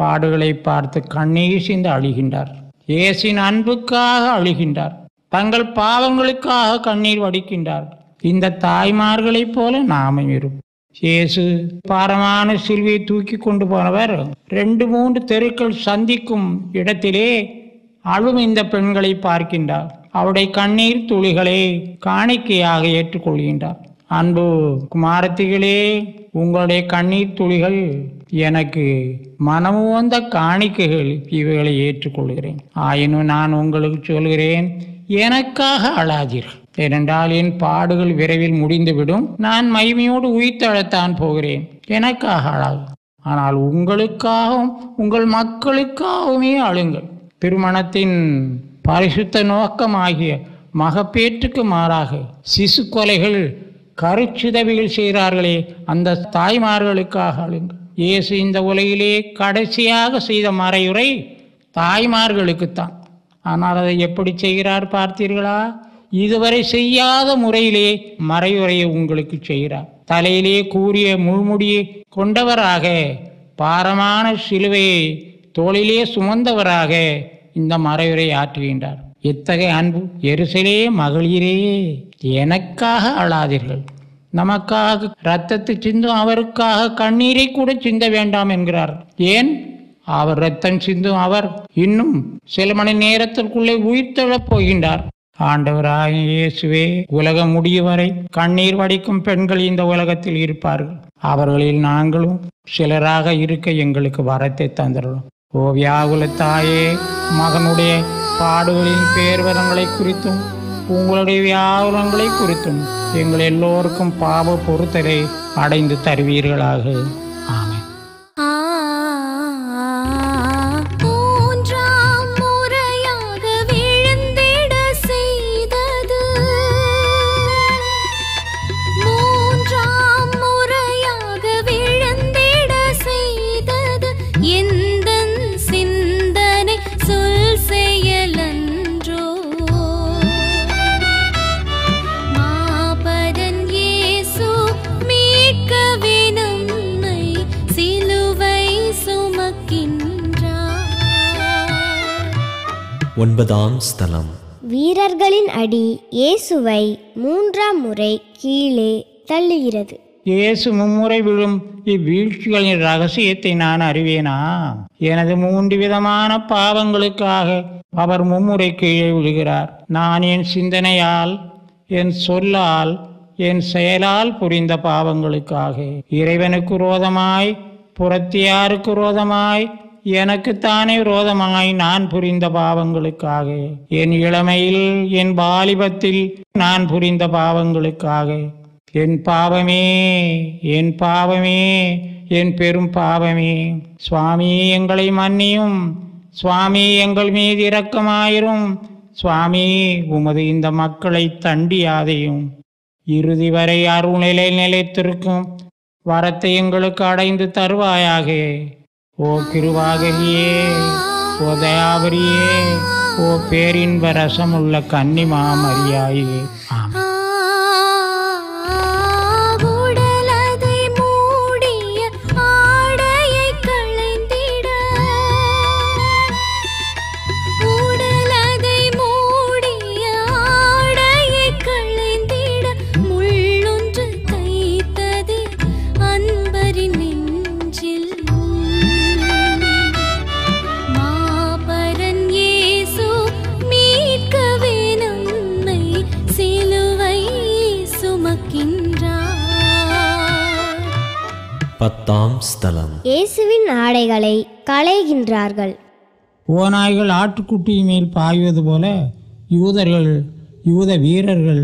பாடுகளை பார்த்து கண்ணீர் சிந்து அழுகின்றார். இயேசுவின் அன்புக்காக அழுகின்றார். தங்கள் பாவங்களுக்காக கண்ணீர் வடிக்கின்றார். இந்த தாய்மார்களைப் போல நாமும் இருப்போம். இயேசு பாரமான சிலுவையை தூக்கி கொண்டு போனவர் 2-3 தெருக்கள் சந்திக்கும் இடத்திலே அழும் இந்த பெண்களை பார்க்கின்றார். அவருடைய கண்ணீர் துளிகளை காணிக்கையாக ஏற்றுக்கொள்கின்றார். அன்பு குமாரத்திகளே, உங்களுடைய கண்ணீர் துளிகள் எனக்கு மனமுவந்த காணிக்கைகள், இவைகளை ஏற்றுக்கொள்கிறேன். ஆயினும் நான் உங்களுக்கு சொல்கிறேன், எனக்காக அழாதீர்கள். ஏனென்றால் என் பாடுகள் விரைவில் முடிந்துவிடும். நான் மகிமையோடு உயிர்த்தெழத்தான் போகிறேன். எனக்காக அழாது, ஆனால் உங்களுக்காகவும் உங்கள் மக்களுக்காகவுமே அழுங்கள். திருமணத்தின் பரிசுத்த நோக்கமாகிய மகப்பேற்றுக்கு மாறாக சிசு கொலைகள், கருச்சிதவிகள் செய்கிறார்களே, அந்த தாய்மார்களுக்காக அழுங்கள். இயேசு இந்த உலகிலே கடைசியாக செய்த மறையுரை தாய்மார்களுக்குத்தான். ஆனால் அதை எப்படி செய்கிறார் பார்த்தீர்களா? இதுவரை செய்யாத முறையிலே மறையுரையை உங்களுக்கு செய்கிறார். தலையிலே கூறிய முள்முடியை கொண்டவராக, பாரமான சிலுவையை தோளிலே சுமந்தவராக இந்த மறையுரை ஆற்றுகின்றார். எத்தகைய அன்பு! எருசலே மகளிரே, எனக்காக அழாதீர்கள். நமக்காக இரத்தத்தை சிந்தும் அவருக்காக கண்ணீரை கூட சிந்த வேண்டாம் என்கிறார். ஏன்? அவர் இரத்தம் சிந்தும் அவர் இன்னும் சில மணி நேரத்திற்குள்ளே உயிர்த்தெழப் போகின்றார். ஆண்டவராகிய இயேசுவே, உலகம் முடியும் வரை கண்ணீர் வடிக்கும் பெண்கள் இந்த உலகத்தில் இருப்பார்கள். அவர்களில் நாங்களும் சிலராக இருக்க எங்களுக்கு வரத்தை தந்துள்ளோம். ஓ வியாகுல தாயே, மகனுடைய பாடுகளின் பேர்வரங்களை குறித்தும் உங்களுடைய வியாகுலங்களை குறித்தும் எங்கள் எல்லோருக்கும் பாவ பொறுத்தலை அடைந்து தருவீர்களாக. ஆமென். ஒன்பதாம் ஸ்தலம். வீரர்களின் அடி இயேசுவை 3ஆம் முறை கீழே தள்ளுகிறது. இயேசு மும்முறை விழும் இவ்வீழ்ச்சிகளின் ரகசியத்தை நான் அறிவேனா? எனது 3 விதமான பாவங்களுக்காக அவர் மும்முறை கீழே விழுகிறார். நான் என் சிந்தனையால், என் சொல்லால், என் செயலால் புரிந்த பாவங்களுக்காக, இறைவனுக்கு விரோதமாய், புறத்தியாருக்கு விரோதமாய், எனக்குத்தானே விரோதமாய் நான் புரிந்த பாவங்களுக்காக, என் இளமையில், என் வாலிபத்தில் நான் புரிந்த பாவங்களுக்காக, என் பாவமே, என் பாவமே, என் பெரும் பாவமே. சுவாமி எங்களை மன்னியும். சுவாமி எங்கள் மீது இரக்கமாயிரும். சுவாமி உமது இந்த மக்களை தண்டியாதையும். இறுதி வரை அருள்நிலை நிலைத்திருக்கும் வரத்தை எங்களுக்கு அடைந்து தருவாயாக. ஓ கிருபாகரியே, ஓ தயாபரியே, ஓ பேரின்ப ரசமுள்ள கன்னிமாமரியாயே. ஆமென். பத்தாம் ஸ்தலம். இயேசுவின் ஆடைகளை களைகின்றார்கள். ஓநாய்கள் ஆட்டுக்குட்டி மேல் பாய்வது போல யூத வீரர்கள்,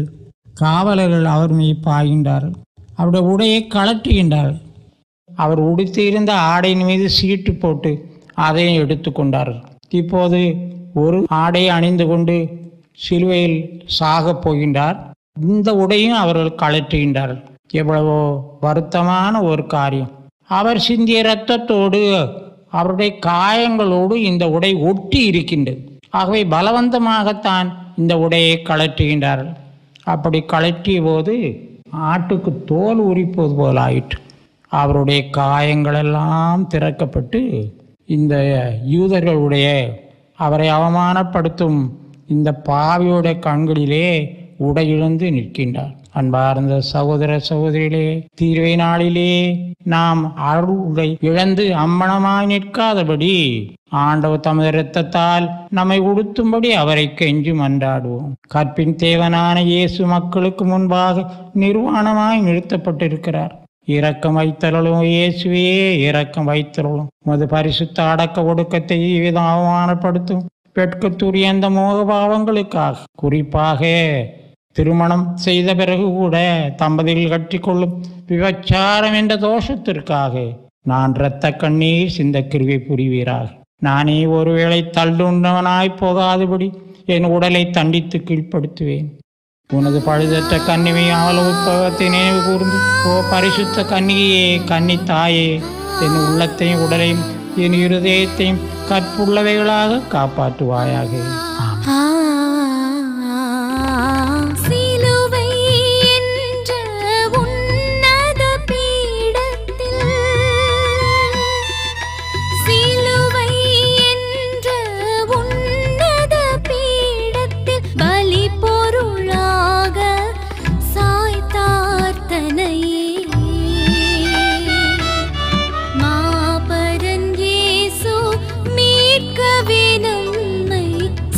காவலர்கள் அவர் மேல் பாய்கின்றார்கள். அவருடைய உடையை கழற்றுகின்றார்கள். அவர் உடுத்தி இருந்த ஆடையின் மீது சீட்டு போட்டு அதையும் எடுத்து கொண்டார்கள். இப்போது ஒரு ஆடையை அணிந்து கொண்டு சிலுவையில் சாகப் போகின்றார். இந்த உடையும் அவர்கள் கழற்றுகின்றார்கள். எவ்வளவோ வருத்தமான ஒரு காரியம். அவர் சிந்திய இரத்தத்தோடு, அவருடைய காயங்களோடு இந்த உடை ஒட்டி இருக்கின்றது. ஆகவே பலவந்தமாகத்தான் இந்த உடையை கழற்றுகின்றார்கள். அப்படி கழற்றிய போது ஆட்டுக்கு தோல் உரிப்பது போல் ஆயிற்று. அவருடைய காயங்களெல்லாம் திறக்கப்பட்டு இந்த யூதர்களுடைய அவரை அவமானப்படுத்தும் இந்த பாவியுடைய கண்களிலே உடையிழந்து நிற்கின்றார். அன்பார்ந்த சகோதர சகோதரிகளே, தீர்வை நாளிலே நாம் அருளை இழந்து அம்மனமாய் நிற்காதபடி ஆண்டவர் தமது இரத்தத்தால் நம்மை உடுத்தும்படி அவரை கெஞ்சி மன்றாடுவோம். கற்பின் தேவனான இயேசு மக்களுக்கு முன்பாக நிர்வாணமாய் நிறுத்தப்பட்டிருக்கிறார். இரக்கம் வைத்தருளும் இயேசுவே, இரக்கம் வைத்தருளும். உமது பரிசுத்த அடக்க ஒடுக்கத்தை விதம் அவமானப்படுத்தும் வெட்கத்துரிய அந்த மோக பாவங்களுக்காக, குறிப்பாக திருமணம் செய்த பிறகு கூட தம்பதிகள் கட்டிக்கொள்ளும் விபச்சாரம் என்ற தோஷத்திற்காக நான் இரத்த கண்ணீர் சிந்த கிருபை புரிவீராக. நானே ஒருவேளை தள்ளுண்டவனாய் போகாதபடி என் உடலை தண்டித்து கீழ்ப்படுத்துவேன். உனது பழுதற்ற கன்னிமை ஆவல உற்பவத்தை நினைவு கூர்ந்து, ஓ பரிசுத்த கன்னிகையே, கன்னி தாயே, என் உள்ளத்தையும் உடலையும் என் இருதயத்தையும் கற்புள்ளவைகளாக காப்பாற்றுவாயாக. சிலுவை என்ற உன்னத பீடத்தில், சிலுவை என்ற உன்னத பீடத்தில் பலி பொருளாக சாய்த்தார் தன்னையே. மாபரன் இயேசு மீட்கவே நம்மை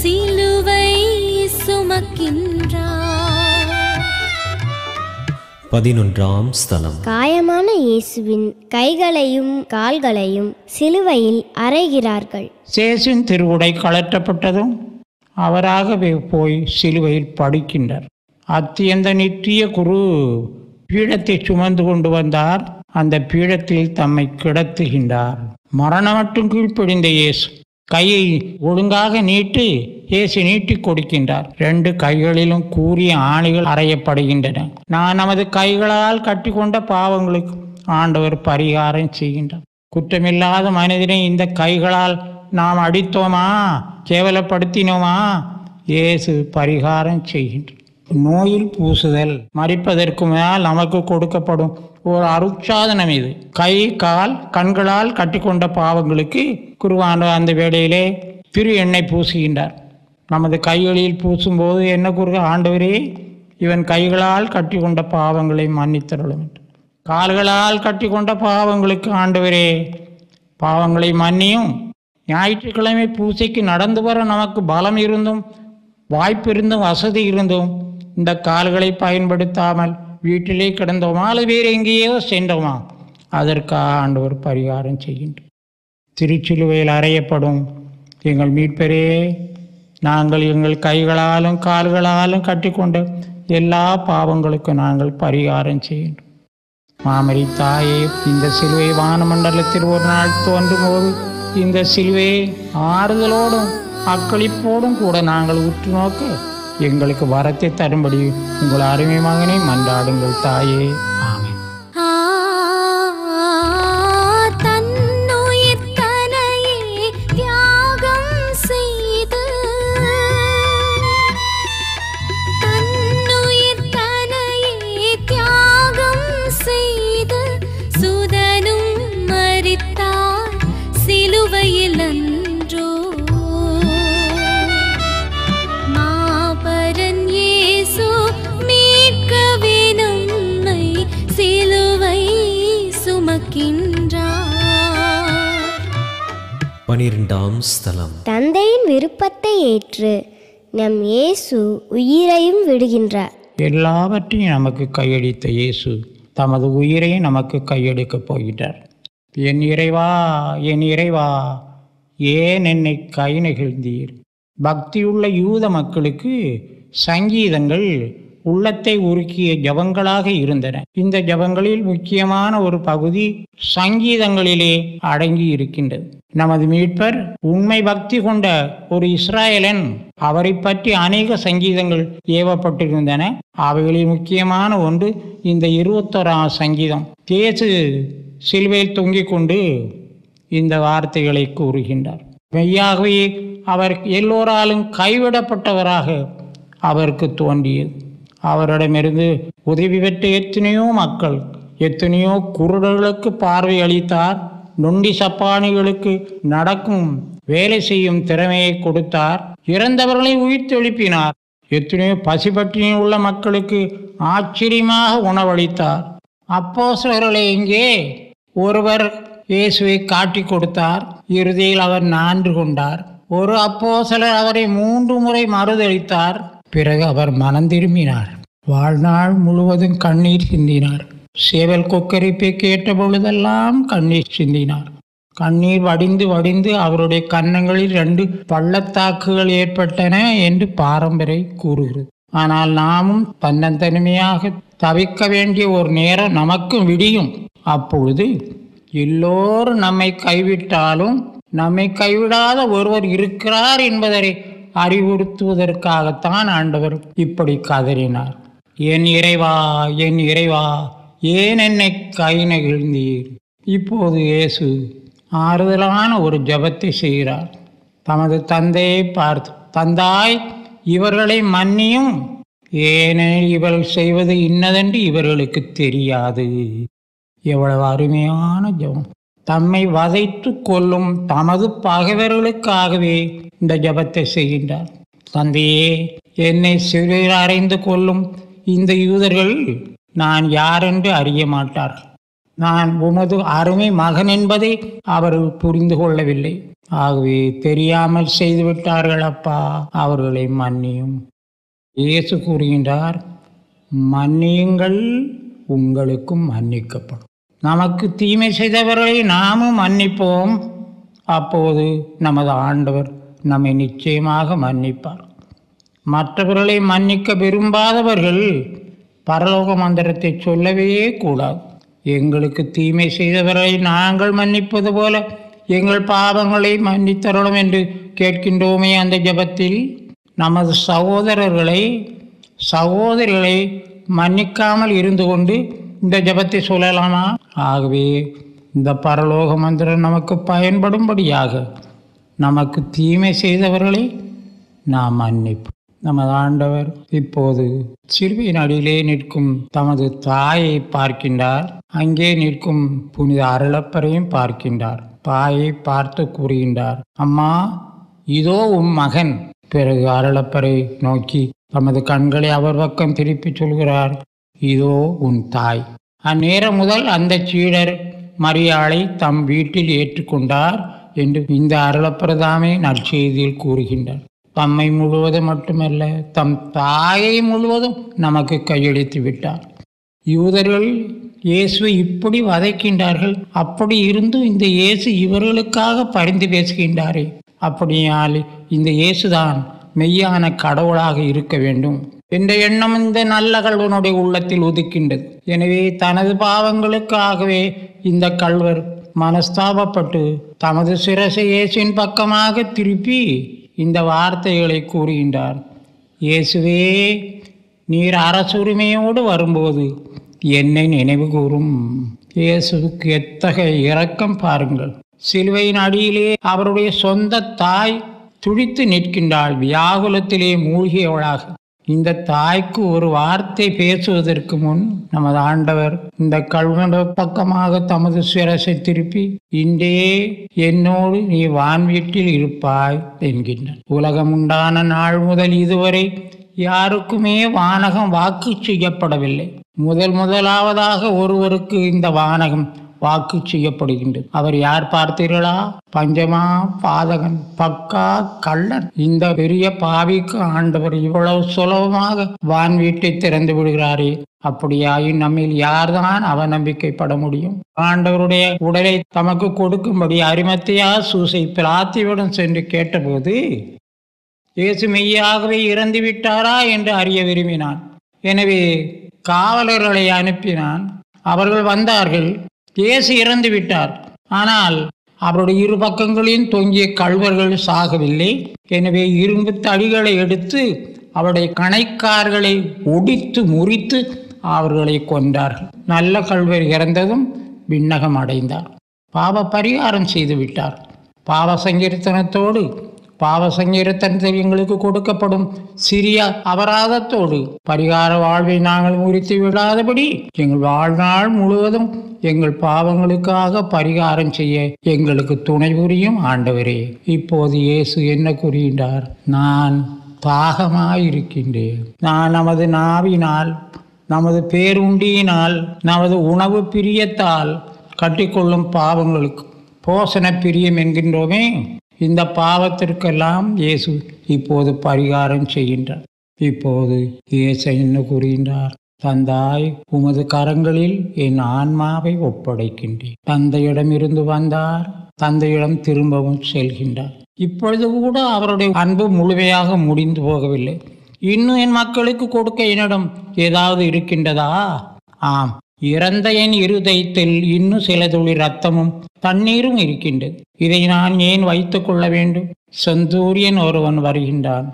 சிலுவை சுமக்கின்றார். 11ஆம் ஸ்தலம். காயமான இயேசுவின் கைகளையும் கால்களையும் சிலுவையில் அறைகிறார்கள். சேசின் திருவுடை கழற்றப்பட்டதும் அவராகவே போய் சிலுவையில் படுக்கின்றார். அத்தியந்த நித்திய குரு பீடத்தை சுமந்து கொண்டு வந்தார். அந்த பீடத்தில் தம்மை கிடத்துகின்றார். மரணம் மட்டும் கீழ்ப்படிந்த இயேசு கையை ஒழுங்காக நீட்டி இயேசு நீட்டி கொடுக்கின்றார். 2 கைகளிலும் கூரிய ஆணிகள் அறையப்படுகின்றன. நான் நமது கைகளால் கட்டி கொண்ட பாவங்களுக்கு ஆண்டவர் பரிகாரம் செய்கின்றார். குற்றமில்லாத மனிதனை இந்த கைகளால் நாம் அடித்தோமா, கேவலப்படுத்தினோமா? இயேசு பரிகாரம் செய்கின்றார். நோயில் பூசுதல் மறிப்பதற்கு மேல் நமக்கு கொடுக்கப்படும் ஒரு அருட்சாதனம் இது. கை கால் கண்களால் கட்டிக்கொண்ட பாவங்களுக்கு குருவான அந்த வேளையிலே திரு எண்ணெய் பூசுகின்றார். நமது கைகளில் பூசும்போது என்ன கூறுக, ஆண்டவரே இவன் கைகளால் கட்டி கொண்ட பாவங்களை மன்னித்தருளும். கால்களால் கட்டி கொண்ட பாவங்களுக்கு ஆண்டவரே பாவங்களை மன்னியும். ஞாயிற்றுக்கிழமை பூசைக்கு நடந்து வர நமக்கு பலம் இருந்தும் வாய்ப்பு இருந்தும் வசதி இருந்தும் இந்த கால்களை பயன்படுத்தாமல் வீட்டிலே கிடந்தோமா அல்லது வேறு எங்கேயோ சென்றோமா, அதற்காக ஆண்டவர் பரிகாரம் செய்கின்றோம். திருச்சிலுவையில் அறையப்படும் எங்கள் மீட்பரே, நாங்கள் எங்கள் கைகளாலும் கால்களாலும் கட்டிக்கொண்ட எல்லா பாவங்களுக்கும் நாங்கள் பரிகாரம் செய்கின்றோம். மாமரி தாயே, இந்த சிலுவை வானமண்டலத்தில் ஒரு நாள் தோன்றும் போது இந்த சிலுவையை ஆறுதலோடும் அக்களிப்போடும் கூட நாங்கள் உற்று நோக்க எங்களுக்கு வரத்தை தரும்படி உங்கள் அருமை மகனை மன்றாடுங்கள் தாயே. ஆமென். தன்னுயிர் தனையே தியாகம் செய்து, தன்னுயிர் தனையே தியாகம் செய்து சுதனும் மரித்தார் சிலுவையில் அன்றோ. மாபரன் இயேசு மீட்கவே நம்மை சிலுவை சுமக்கின்றார். 12ஆம் ஸ்தலம். தந்தையின் விருப்பத்தை ஏற்று நம் இயேசு உயிரையும் விடுகின்றார். எல்லாவற்றையும் நமக்கு கையளித்த இயேசு தமது உயிரை நமக்கு கையெடுக்கப் போகிறார். என் இறைவா, என் இறைவா, ஏன் என்னை கை நெகிழ்ந்தீர்? பக்தியுள்ள யூத மக்களுக்கு சங்கீதங்கள் உள்ளத்தை உருக்கிய ஜபங்களாக இருந்தன. இந்த ஜபங்களில் முக்கியமான ஒரு பகுதி சங்கீதங்களிலே அடங்கி இருக்கின்றது. நமது மீட்பர் உண்மை பக்தி கொண்ட ஒரு இஸ்ராயலன். அவரை பற்றி அநேக சங்கீதங்கள் ஏவப்பட்டிருந்தன. அவைகளில் முக்கியமான ஒன்று இந்த 21ஆம் சங்கீதம். இயேசு சிலுவையில் தொங்கிக் கொண்டு இந்த வார்த்தைகளை கூறுகின்றார். மெய்யாகவே அவர் எல்லோராலும் கைவிடப்பட்டவராக அவருக்கு தோன்றியது. அவரிடமிருந்து உதவி பெற்ற எத்தனையோ மக்கள், எத்தனையோ குருடர்களுக்கு பார்வை அளித்தார். நொண்டி சப்பானிகளுக்கு நடக்கும் வேலை செய்யும் திறமையை கொடுத்தார். இறந்தவர்களை உயிர்த்தெழுப்பினார். எத்தனையோ பசிபட்டினி உள்ள மக்களுக்கு ஆச்சரியமாக உணவளித்தார். அப்போஸ்தலர்களே, இங்கே ஒருவர் இயேசுவை காட்டி கொடுத்தார். இறுதியில் அவர் நான்று கொண்டார். ஒரு அப்போஸ்தலர் அவரை 3 முறை மறுதளித்தார். பிறகு அவர் மனம் திரும்பினார். வாழ்நாள் முழுவதும் கண்ணீர் சிந்தினார். சேவல் கொக்கரிப்பை கேட்ட பொழுதெல்லாம் கண்ணீர் சிந்தினார். கண்ணீர் வடிந்து வடிந்து அவருடைய கன்னங்களில் 2 பள்ளத்தாக்குகள் ஏற்பட்டன என்று பாரம்பரியம் கூறுகிறது. ஆனால் நாமும் தன்னந்தனிமையாக தவிக்க வேண்டிய ஒரு நேரம் நமக்கு விடியும். அப்பொழுது எல்லோரும் நம்மை கைவிட்டாலும் நம்மை கைவிடாத ஒருவர் இருக்கிறார் என்பதை அறிவுறுத்துவதற்காகத்தான் ஆண்டவர் இப்படி கதறினார். என் இறைவா, என் இறைவா, ஏன் என்னை கை நெகிழ்ந்தீர்? இப்போது இயேசு ஆறுதலான ஒரு ஜெபத்தை செய்கிறார். தமது தந்தையை பார்த்து, தந்தாய், இவர்களை மன்னியும், ஏனெனில் இவர்கள் செய்வது இன்னதென்று இவர்களுக்கு தெரியாது. எவ்வளவு அருமையான ஜெபம்! தம்மை வதைத்து கொள்ளும் தமது பகைவர்களுக்காகவே இந்த ஜெபத்தை செய்கின்றார். தந்தையே, என்னை சிறையில் அறைந்து கொள்ளும் இந்த யூதர்கள் நான் யாரென்று அறிய மாட்டார்கள். நான் உமது அருமை மகன் என்பதை அவர்கள் புரிந்து கொள்ளவில்லை. ஆகவே தெரியாமல் செய்துவிட்டார்கள் அப்பா, அவர்களை மன்னியும். இயேசு கூறுகின்றார், மன்னியுங்கள், உங்களுக்கும் மன்னிக்கப்படும். நமக்கு தீமை செய்தவர்களை நாமும் மன்னிப்போம். அப்போது நமது ஆண்டவர் நம்மை நிச்சயமாக மன்னிப்பார். மற்றவர்களை மன்னிக்க விரும்பாதவர்கள் பரலோக மந்திரத்தை சொல்லவே கூடாது. எங்களுக்கு தீமை செய்தவர்களை நாங்கள் மன்னிப்பது போல எங்கள் பாவங்களை மன்னித்தரணும் என்று கேட்கின்றோமே. அந்த ஜெபத்தில் நமது சகோதரிகளை மன்னிக்காமல் இருந்து கொண்டு இந்த ஜெபத்தை சொல்லலாமா? ஆகவே இந்த பரலோக மந்திரம் நமக்கு பயன்படும்படியாக நமக்கு தீமை செய்தவர்களை நாம் மன்னிப்போம். நமது ஆண்டவர் இப்போது சிலுவையின் அடியிலே நிற்கும் தமது தாயை பார்க்கின்றார். அங்கே நிற்கும் புனித அருளப்பரையும் பார்க்கின்றார். தாயை பார்த்து கூறுகின்றார், அம்மா, இதோ உம் மகன். பிறகு அருளப்பரை நோக்கி தமது கண்களை அவர் பக்கம் திருப்பி சொல்கிறார், இதோ உன் தாய். அந்நேரம் முதல் அந்த சீடர் மரியாளை தம் வீட்டில் ஏற்றுக்கொண்டார் என்று இந்த அருளப்பிரதாமே நற்செய்தியில் கூறுகின்றார். தம்மை முழுவதும் மட்டுமல்ல, தம் தாயை முழுவதும் நமக்கு கையளித்து விட்டார். யூதர்கள் இயேசுவை இப்படி வதைக்கின்றார்கள். அப்படி இருந்தும் இந்த இயேசு இவர்களுக்காக பரிந்து பேசுகின்றாரே. அப்படியால் இந்த இயேசுதான் மெய்யான கடவுளாக இருக்க வேண்டும் என்ற எண்ணம் இந்த நல்ல கல்வனுடைய உள்ளத்தில் உதிக்கின்றது. எனவே தனது பாவங்களுக்காகவே இந்த கல்வர் மனஸ்தாபப்பட்டு தமது சிரசை இயேசுவின் பக்கமாக திருப்பி இந்த வார்த்தைகளை கூறுகின்றார், இயேசுவே, நீர் அரசுரிமையோடு வரும்போது என்னை நினைவு கூறும். இயேசுவுக்கு எத்தகைய இரக்கம் பாருங்கள்! சிலுவையின் அடியிலே அவருடைய சொந்த தாய் துடித்து நிற்கின்றாள், வியாகுலத்திலே மூழ்கியவளாக. இந்த தாய்க்கு ஒரு வார்த்தை பேசுவதற்கு முன் நமது ஆண்டவர் இந்த கல்வனுடைய பக்கமாக தமது சிரசை திருப்பி, இன்றே என்னோடு நீ வான்வீட்டில் இருப்பாய் என்கின்றார். உலகம் உண்டான நாள் முதல் இதுவரை யாருக்குமே வானகம் வாக்கு செய்யப்படவில்லை. முதலாவதாக ஒருவருக்கு இந்த வானகம் வாக்கு செய்யப்படுகின்றது. அவர் யார் பார்த்தீர்களா? பஞ்சமா பாதகன், பக்கா கள்ளன். இந்த பெரிய பாவிக்கு ஆண்டவர் இவ்வளவு சுலபமாக வான் வீட்டை திறந்து விடுகிறாரே. அப்படியாயின் நம்மில் யார்தான் அவநம்பிக்கைப்பட முடியும்? ஆண்டவருடைய உடலை தமக்கு கொடுக்கும்படி அரிமத்தையா சூசை பிலாத்தியுடன் சென்று கேட்டபோது இயேசு மெய்யாகவே இறந்து விட்டாரா என்று அறிய விரும்பினான். எனவே காவலர்களை அனுப்பினான். அவர்கள் வந்தார்கள். இயேசு இறந்து விட்டார். ஆனால் அவருடைய இரு பக்கங்களிலும் தொங்கிய கள்வர்கள் சாகவில்லை. எனவே இரும்பு தடிகளை எடுத்து அவருடைய கணைக்கார்களை ஒடித்து முறித்து அவர்களை கொண்டார்கள். நல்ல கள்வர் இறந்ததும் விண்ணகம் அடைந்தார். பாவ பரிகாரம் செய்து விட்டார். பாவ சங்கீர்த்தனத்தோடு பாவசங்கீர்த்தனத்தில் எங்களுக்கு கொடுக்கப்படும் சிறிய அபராதத்தோடு பரிகார வாழ்வை நாங்கள் முறித்து விடாதபடி எங்கள் வாழ்நாள் முழுவதும் எங்கள் பாவங்களுக்காக பரிகாரம் செய்ய எங்களுக்கு துணை புரியும் ஆண்டவரே. இப்போது இயேசு என்ன கூறுகின்றார்? நான் தாகமாயிருக்கின்றேன். நான் நமது நாவினால், நமது பேருண்டியினால், நமது உணவு பிரியத்தால் கட்டிக்கொள்ளும் பாவங்களுக்கு போஷண பிரியம் என்கின்றோமே, இந்த பாவத்திற்கெல்லாம் இயேசு இப்போது பரிகாரம் செய்கின்றார். இப்போது இயேசு என்ன கூறுகின்றார்? தந்தாய், உமது கரங்களில் என் ஆன்மாவை ஒப்படைக்கின்றேன். தந்தையிடமிருந்து வந்தார், தந்தையிடம் திரும்பவும் செல்கின்றார். இப்பொழுது கூட அவருடைய அன்பு முழுமையாக முடிந்து போகவில்லை. இன்னும் என் மக்களுக்கு கொடுக்க என்னிடம் ஏதாவது இருக்கின்றதா? ஆம், இறந்த என் இருதயத்தில் இன்னும் சில துளி ரத்தமும் தண்ணீரும் இருக்கின்றது. இதை நான் ஏன் வைத்துக் கொள்ள வேண்டும்? செந்தூரியன் ஒருவன் வருகின்றான்,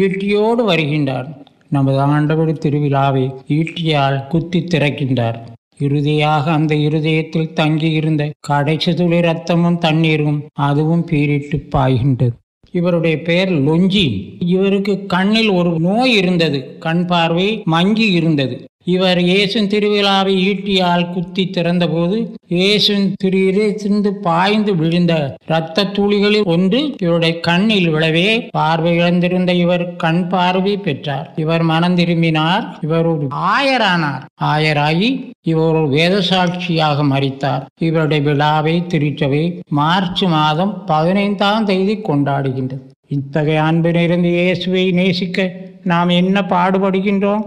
ஈட்டியோடு வருகின்றான். நமது ஆண்டவர் திருவிழாவை ஈட்டியால் குத்தி திறக்கின்றார். இறுதியாக அந்த இருதயத்தில் தங்கியிருந்த கடைசி துளி ரத்தமும் தண்ணீரும் அதுவும் பீரிட்டு பாய்கின்றது. இவருடைய பெயர் லொஞ்சி. இவருக்கு கண்ணில் ஒரு நோய் இருந்தது, கண் பார்வை மங்கி இருந்தது. இவர் இயேசுவின் திருவிழாவை ஈட்டியால் குத்தி திறந்தபோது இயேசுவின் திரு பாய்ந்து விழுந்த இரத்த துளிகளில் ஒன்று இவருடைய கண்ணில் விழவே பார்வை இழந்திருந்த இவர் கண் பார்வை பெற்றார். இவர் மனம் திரும்பினார். இவர் ஒரு ஆயரானார். ஆயராகி இவர் ஒரு வேதசாட்சியாக மரித்தார். இவருடைய விழாவை திருச்சபை மார்ச் மாதம் 15ஆம் தேதி கொண்டாடுகின்றது. இத்தகைய அன்பிலிருந்து இயேசுவை நேசிக்க நாம் என்ன பாடுபடுகின்றோம்?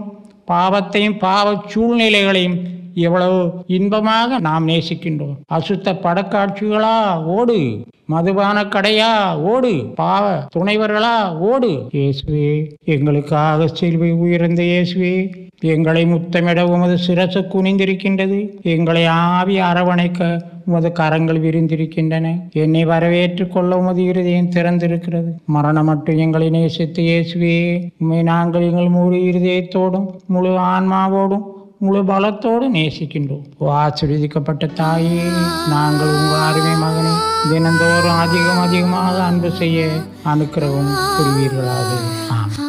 பாவத்தையும் பாவ சூழ்நிலைகளையும் எவ்வளவு இன்பமாக நாம் நேசிக்கின்றோம். அசுத்த படக்காட்சிகளா ஓடு, மதுபான கடையா ஓடு, பாவ துணைவர்களா ஓடு. இயேசுவே, எங்களுக்காக சிலுவை உயர்ந்த இயேசுவே, எங்களை முத்தமிட உமது சிரசு குனிந்திருக்கின்றது. எங்களை ஆவி அரவணைக்க உமது கரங்கள் விரிந்திருக்கின்றன. என்னை வரவேற்றுக் கொள்ள உமது இருதயம் திறந்திருக்கிறது. மரணம் மட்டும் எங்களை நேசித்து இயேசுவே, உண்மை நாங்கள் எங்கள் முழு இருதயத்தோடும் முழு ஆன்மாவோடும் முழு பலத்தோடு நேசிக்கின்றோம். ஆசீர்வதிக்கப்பட்ட தாயே, நாங்கள் உங்கள் அருமை மகனை தினந்தோறும் அதிகமாக அன்பு செய்ய அனுக்கிரகம் புரிவீர்களாக. ஆமாம்.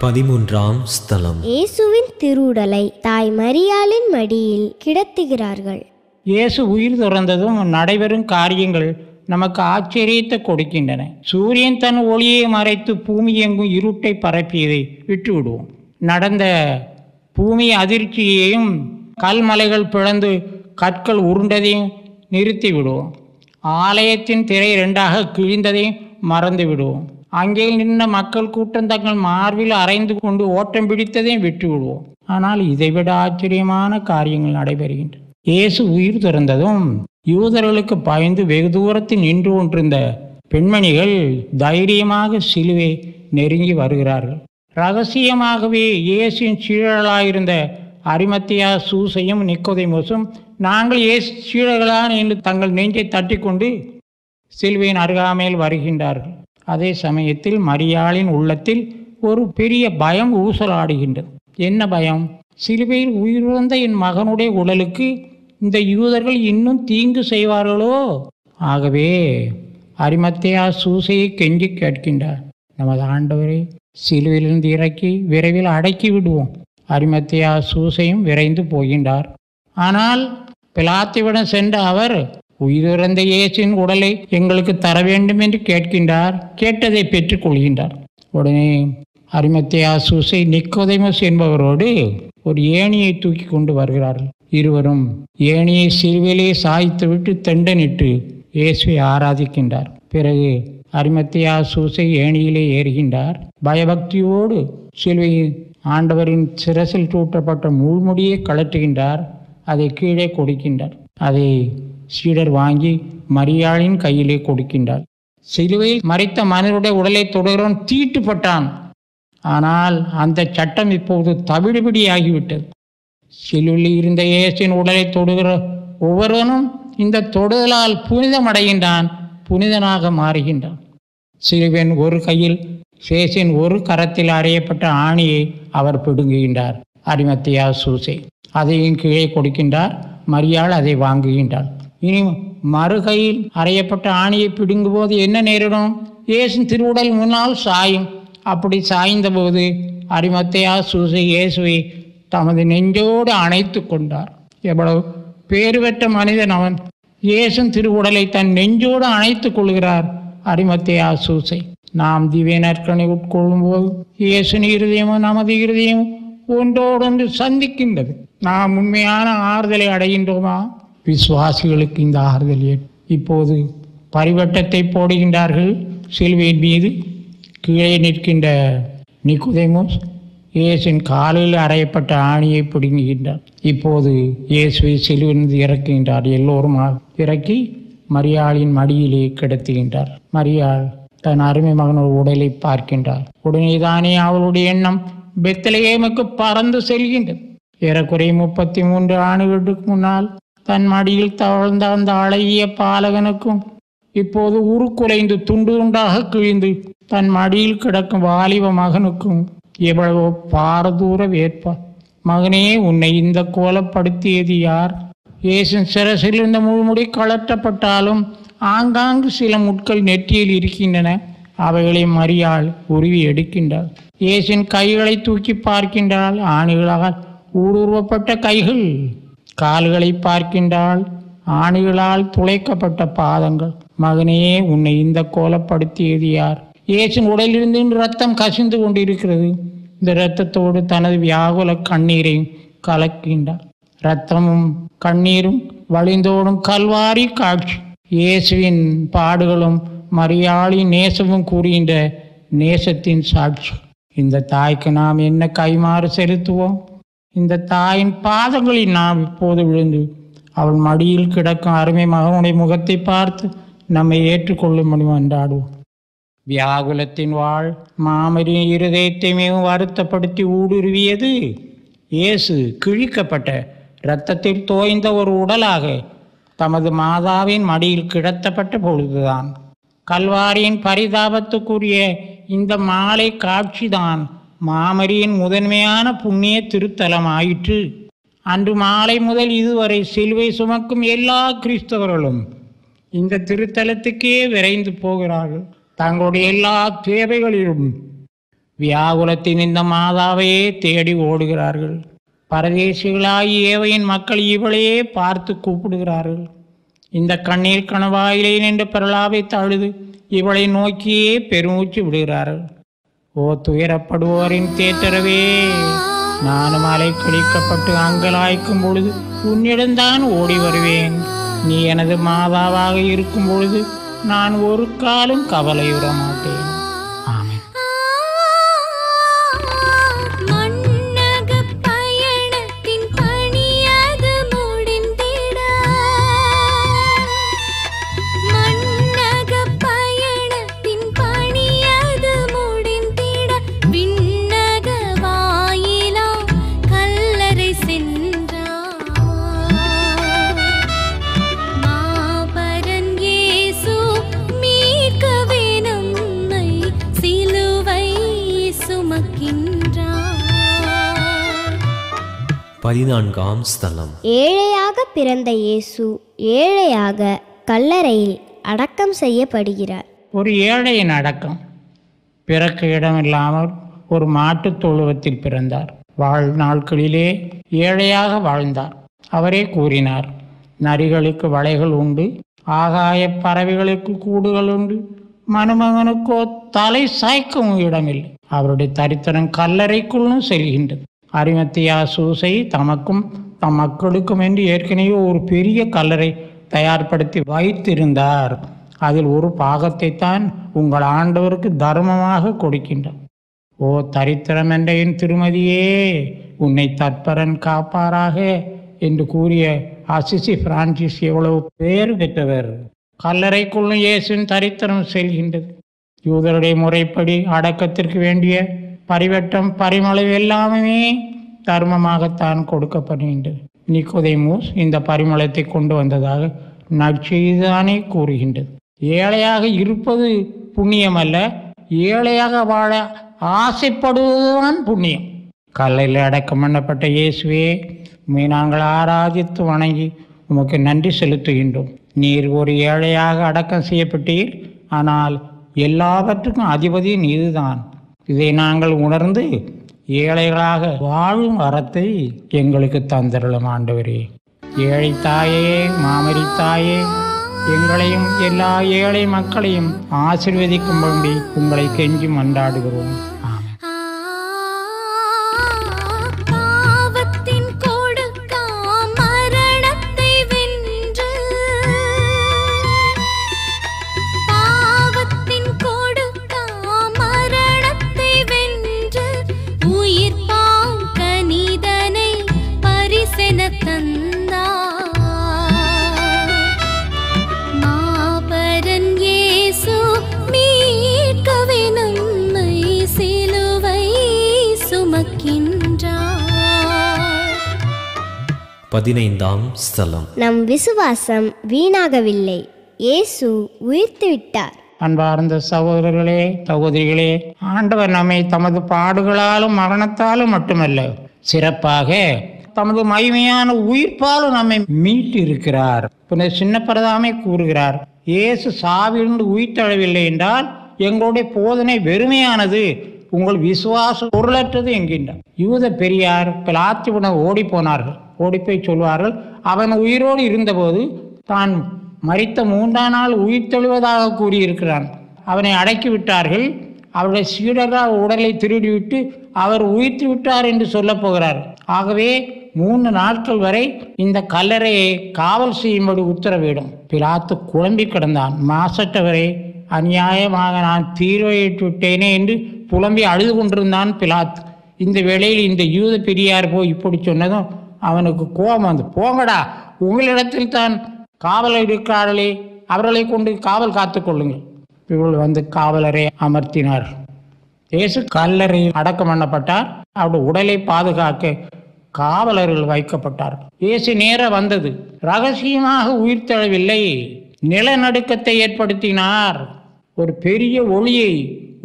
பதிமூன்றாம் ஸ்தலம். இயேசுவின் திருவுடலை தாய் மரியாளின் மடியில் கிடத்துகிறார்கள். இயேசு உயிர் துறந்ததும் நடைபெறும் காரியங்கள் நமக்கு ஆச்சரியத்தை கொடுக்கின்றன. சூரியன் தன் ஒளியை மறைத்து பூமி எங்கும் இருட்டை பரப்பியதை விட்டு விடுவோம். நடந்த பூமி அதிர்ச்சியையும் கல்மலைகள் பிளந்து கற்கள் உருண்டதையும் நிறுத்தி விடுவோம். ஆலயத்தின் திரை 2ஆக கிழிந்ததையும் மறந்து விடுவோம். அங்கே நின்ற மக்கள் கூட்டம் தங்கள் மார்பில் அரைந்து கொண்டு ஓட்டம் பிடித்ததையும் விட்டு விடுவோம். ஆனால் இதைவிட ஆச்சரியமான காரியங்கள் நடைபெறுகின்றன. இயேசு உயிர் துறந்ததும் யூதர்களுக்கு பயந்து வெகு தூரத்தில் நின்று கொண்டிருந்த பெண்மணிகள் தைரியமாக சிலுவை நெருங்கி வருகிறார்கள். ரகசியமாகவே இயேசுவின் சீடர்களாயிருந்த அரிமத்தியா, சூசையும் நிக்கோதேமுசும் நாங்கள் இயேசு சீடர்களான் என்று தங்கள் நெஞ்சை தட்டி கொண்டு சிலுவையின் அருகாமையில் வருகின்றார்கள். அதே சமயத்தில் மரியாளின் உள்ளத்தில் ஒரு பெரிய பயம் ஊசலாடுகின்றது. என்ன பயம்? சிலுவையில் உயிரிழந்த என் மகனுடைய உடலுக்கு இந்த யூதர்கள் இன்னும் தீங்கு செய்வார்களோ? ஆகவே அரிமத்தியா சூசையை கெஞ்சி கேட்கின்றார், நமது ஆண்டவரை சிலுவையிலிருந்து இறக்கி விரைவில் அடக்கி விடுவோம். அரிமத்தியா சூசையும் விரைந்து போகின்றார். ஆனால் பிலாத்துவிடம் சென்ற அவர் உயிரிழந்த இயேசுவின் உடலை எங்களுக்கு தர வேண்டும் என்று கேட்கின்றார். கேட்டதை பெற்றுக் கொள்கின்றார். உடனே அரிமத்தியா சூசை நிக்கோதேமுஸ் என்பவரோடு ஒரு ஏணியை தூக்கி கொண்டு வருகிறார்கள். இருவரும் ஏணியை சிலுவையிலே சாய்த்து விட்டு தெண்டனிட்டு இயேசுவை ஆராதிக்கின்றார். பிறகு அரிமத்தியா சூசை ஏணியிலே ஏறுகின்றார். பயபக்தியோடு சிலுவையில் ஆண்டவரின் சிரசில் சூட்டப்பட்ட முள்முடியை கழற்றுகின்றார். அதை கீழே கொடுக்கின்றார். அதை சீடர் வாங்கி மரியாளின் கையிலே கொடுக்கின்றார். சிலுவையில் மறைத்த மனிதனுடைய உடலை தொடுகிறவன் தீட்டுப்பட்டான். ஆனால் அந்த சட்டம் இப்போது தவிடுபடியாகிவிட்டது. சிலுவையில் இருந்த இயேசுவின் உடலை தொடுகிற ஒவ்வொருவனும் இந்த தொடுதலால் புனிதமடைகின்றான், புனிதனாக மாறுகின்றான். சிலுவின் ஒரு கையில் சேசின் ஒரு கரத்தில் அறையப்பட்ட ஆணியை அவர் பிடுங்குகின்றார். அரிமத்தியா சூசை அதையும் கீழே கொடுக்கின்றார். மரியாள் அதை வாங்குகின்றாள். இனி மறுகையில் அறையப்பட்ட ஆணியை பிடுங்கும் போது என்ன நேரிடும்? இயேசு திருவுடல் முன்னால் சாயும். அப்படி சாய்ந்த போது அரிமத்தியா சூசை இயேசுவை தமது நெஞ்சோடு அணைத்து கொண்டார். எவ்வளவு பேறு பெற்ற மனிதன் அவன்! இயேசு திருவுடலை தன் நெஞ்சோடு அணைத்துக் கொள்கிறார் அரிமத்தியா சூசை. நாம் திவ்ய நற்கனை உட்கொள்ளும் போது இயேசுவின் இருதயமும் நமது இருதயமும் ஒன்றோடொன்று சந்திக்கின்றது. நாம் உண்மையான ஆறுதலை அடைகின்றோமா? விசுவாசிகளுக்கு இந்த ஆறுதல் இப்போது பரிவட்டத்தை போடுகின்றார்கள். சிலுவையின் மீது கீழே நிற்கின்ற நிக்கோதேமோஸ் இயேசுவின் காலில் அறையப்பட்ட ஆணியை பிடுங்குகின்றார். இப்போது இயேசுவை சிலுவையிலிருந்து இறக்குகின்றார். எல்லோரும் இறக்கி மரியாளின் மடியிலே கிடத்துகின்றார். மரியாள் தன் அருமை மகனோட உடலை பார்க்கின்றார். உடனேதானே அவளுடைய எண்ணம் பெத்லகேமுக்கு பறந்து செல்கின்றது. ஏறக்குறைய 33 ஆண்டுகளுக்கு முன்னால் தன் மடியில் தவழ்ந்த அந்த அழகிய பாலகனுக்கும் இப்போது உருக்குலைந்து துண்டு துண்டாக கிழிந்து தன் மடியில் கிடக்கும் வாலிப மகனுக்கும் எவ்வளவோ பாரதூர வேட்பார். மகனே, உன்னை இந்த கோலப்படுத்தியது யார்? இயேசு சிரசில் இருந்த முழுமுடி கலற்றப்பட்டாலும் ஆங்காங்கு சில முட்கள் நெற்றியில் இருக்கின்றன. அவைகளை மரியாள் உருவி எடுக்கின்றாள். இயேசின் கைகளை தூக்கி பார்க்கின்றாள். ஆணிகளால் ஊடுருவப்பட்ட கைகள். கால்களை பார்க்கின்றாள். ஆணிகளால் துளைக்கப்பட்ட பாதங்கள். மகனே, உன்னை இந்த கோலப்படுத்தியது யார்? இயேசின் உடலிலிருந்து இரத்தம் கசிந்து கொண்டிருக்கிறது. இந்த இரத்தத்தோடு தனது வியாகுல கண்ணீரையும் கலக்கின்றார். இரத்தமும் கண்ணீரும் வழிந்தோடும் கல்வாரி காட்சி. இயேசுவின் பாடுகளும் மரியாளின் நேசமும் கூறுகின்ற நேசத்தின் சாட்சி. இந்த தாய்க்கு நாம் என்ன கைமாறு செலுத்துவோம்? இந்த தாயின் பாதங்களில் நாம் இப்போது விழுந்து அவள் மடியில் கிடக்கும் அருமை மகனுடைய முகத்தை பார்த்து நம்மை ஏற்றுக்கொள்ளும்படி மன்றாடுவோம். வியாகுலத்தின் வாழ் மாமரின் இருதயத்தையுமே வருத்தப்படுத்தி ஊடுருவியது. இயேசு கிழிக்கப்பட்ட இரத்தத்தில் தோய்ந்த ஒரு உடலாக தமது மாதாவின் மடியில் கிடத்தப்பட்ட பொழுதுதான். கல்வாரியின் பரிதாபத்துக்குரிய இந்த மாலை காட்சிதான் மாமரியின் முதன்மையான புண்ணிய திருத்தலம் ஆயிற்று. அன்று மாலை முதல் இதுவரை சிலுவை சுமக்கும் எல்லா கிறிஸ்தவர்களும் இந்த திருத்தலத்துக்கே விரைந்து போகிறார்கள். தங்களுடைய எல்லா தேவைகளிலும் வியாகுலத்தின் இந்த மாதாவையே தேடி ஓடுகிறார்கள். பரதேசிகளாகி ஏவையின் மக்கள் இவளையே பார்த்து கூப்பிடுகிறார்கள். இந்த கண்ணீர் கணவாயிலே நின்று பிரலாவை தழுது இவளை நோக்கியே பெருமூச்சு விடுகிறார்கள். ஓ துயரப்படுவோரின் தேற்றரவே, நானும் அலை கழிக்கப்பட்டு அங்கலாய்க்கும் பொழுது உன்னிடம்தான் ஓடி வருவேன். நீ எனது மாதாவாக இருக்கும் பொழுது நான் ஒரு காலம் கவலையுற மாட்டேன். ஆமென். பதினான்காம் ஸ்தலம். ஏழையாக பிறந்த இயேசு ஏழையாக கல்லறையில் அடக்கம் செய்யப்படுகிறார். ஒரு ஏழையின் அடக்கம். பிறக்க இடமில்லாமல் ஒரு மாட்டுத் தொழுவத்தில் பிறந்தார். வாழ்நாட்களிலே ஏழையாக வாழ்ந்தார். அவரே கூறினார், நரிகளுக்கு வலைகள் உண்டு, ஆகாய பறவைகளுக்கு கூடுகள் உண்டு, மனுமகனுக்கோ தலை சாய்க்கவும் இடமில்லை. அவருடைய தரித்திரம் கல்லறைக்குள்ளும் செல்கின்றது. அரிமத்தியா சூசை தமக்கும் தம் மக்களுக்கும் என்று ஏற்கனவே ஒரு பெரிய கல்லறை தயார்படுத்தி வைத்திருந்தார். அதில் ஒரு பாகத்தை தான் உங்கள் ஆண்டவருக்கு தர்மமாக கொடுக்கின்றார். ஓ தரித்திரம் என்ற என் திருமதியே, உன்னை தற்பரன் காப்பாராக என்று கூறிய அசிசி பிரான்சிஸ் எவ்வளவு பேர் பெற்றவர். கல்லறைக்குள்ளும் இயேசுவின் தரித்திரம் செல்கின்றது. யூதருடைய முறைப்படி அடக்கத்திற்கு வேண்டிய பரிவட்டம் பரிமளவு எல்லாமே தர்மமாகத்தான் கொடுக்கப்படுகின்றது. நிக்கோதேமோஸ் இந்த பரிமளத்தை கொண்டு வந்ததாக நற்செய்திதானே கூறுகின்றது. ஏழையாக இருப்பது புண்ணியம் அல்ல, ஏழையாக வாழ ஆசைப்படுவதுதான் புண்ணியம். கல்லையில் அடக்கம் பண்ணப்பட்ட இயேசுவே, உம்மை நாங்கள் ஆராதித்து வணங்கி உமக்கு நன்றி செலுத்துகின்றோம். நீர் ஒரு ஏழையாக அடக்கம் செய்யப்பட்டீர், ஆனால் எல்லாவற்றுக்கும் அதிபதி நீதுதான். இதை நாங்கள் உணர்ந்து ஏழைகளாக வாழும் வரத்தை எங்களுக்கு தந்திரலும் ஆண்டவரே. ஏழை தாயே, மாமரி தாயே, எங்களையும் எல்லா ஏழை மக்களையும் ஆசீர்வதிக்கும்படி உங்களை கெஞ்சி மன்றாடுகிறோம். பதினைந்தாம் ஸ்தலம். நம் விசுவாசம் வீணாகவில்லை, இயேசு உயிர்த்து விட்டார். அன்பார்ந்த சகோதரர்களே, சகோதரிகளே, ஆண்டவர் நம்மை தமது பாடுகளாலும் மரணத்தாலும் மட்டுமல்ல, சிறப்பாக தமது மகிமையான உயிர்ப்பாலும் நம்மை மீட்டு இருக்கிறார். சின்ன பிரதாமே கூறுகிறார், இயேசு சாவிலிருந்து உயிர்த்தெழவில்லை என்றால் எங்களுடைய போதனை வெறுமையானது, உங்கள் விசுவாசம் பொருளற்றது என்கின்றார். யூத பெரியார் பிலாத்துவிடம் ஓடி போனார்கள். ஓடிப்போய் சொல்வார்கள், அவன் உயிரோடு இருந்தபோது தான் மரித்த 3ஆம் நாள் உயிர் தெழுவதாக கூறியிருக்கிறான். அவனை அடக்கி விட்டார்கள். அவருடைய சீடர்கள் உடலை திருடிவிட்டு அவர் உயிர்த்து விட்டார் என்று சொல்ல போகிறார். ஆகவே 3 நாட்கள் வரை இந்த கல்லறையை காவல் செய்யும்படி உத்தரவிடும். பிலாத்து குழம்பி கிடந்தான். மாசற்றவரை அநியாயமாக நான் தீர்வையிட்டு விட்டேனே என்று புலம்பி அழுது கொண்டிருந்தான் பிலாத்து. இந்த வேளையில் இந்த யூத பெரியார் போய் இப்படி சொன்னதும் அவனுக்கு கோபம் வந்து, போங்கடா, உங்களிடத்தில் தான் காவலர் இருக்கிறார்களே, அவர்களை கொண்டு காவல் காத்து கொள்ளுங்கள். இவர்கள் வந்து காவலரை அமர்த்தினார். இயேசு கல்லறையில் அடக்கம் பண்ணப்பட்டார். அவருடைய உடலை பாதுகாக்க காவலர்கள் வைக்கப்பட்டார். இயேசு நேர வந்தது. ரகசியமாக உயிர்த்தெழவில்லை, நிலநடுக்கத்தை ஏற்படுத்தினார். ஒரு பெரிய ஒளியை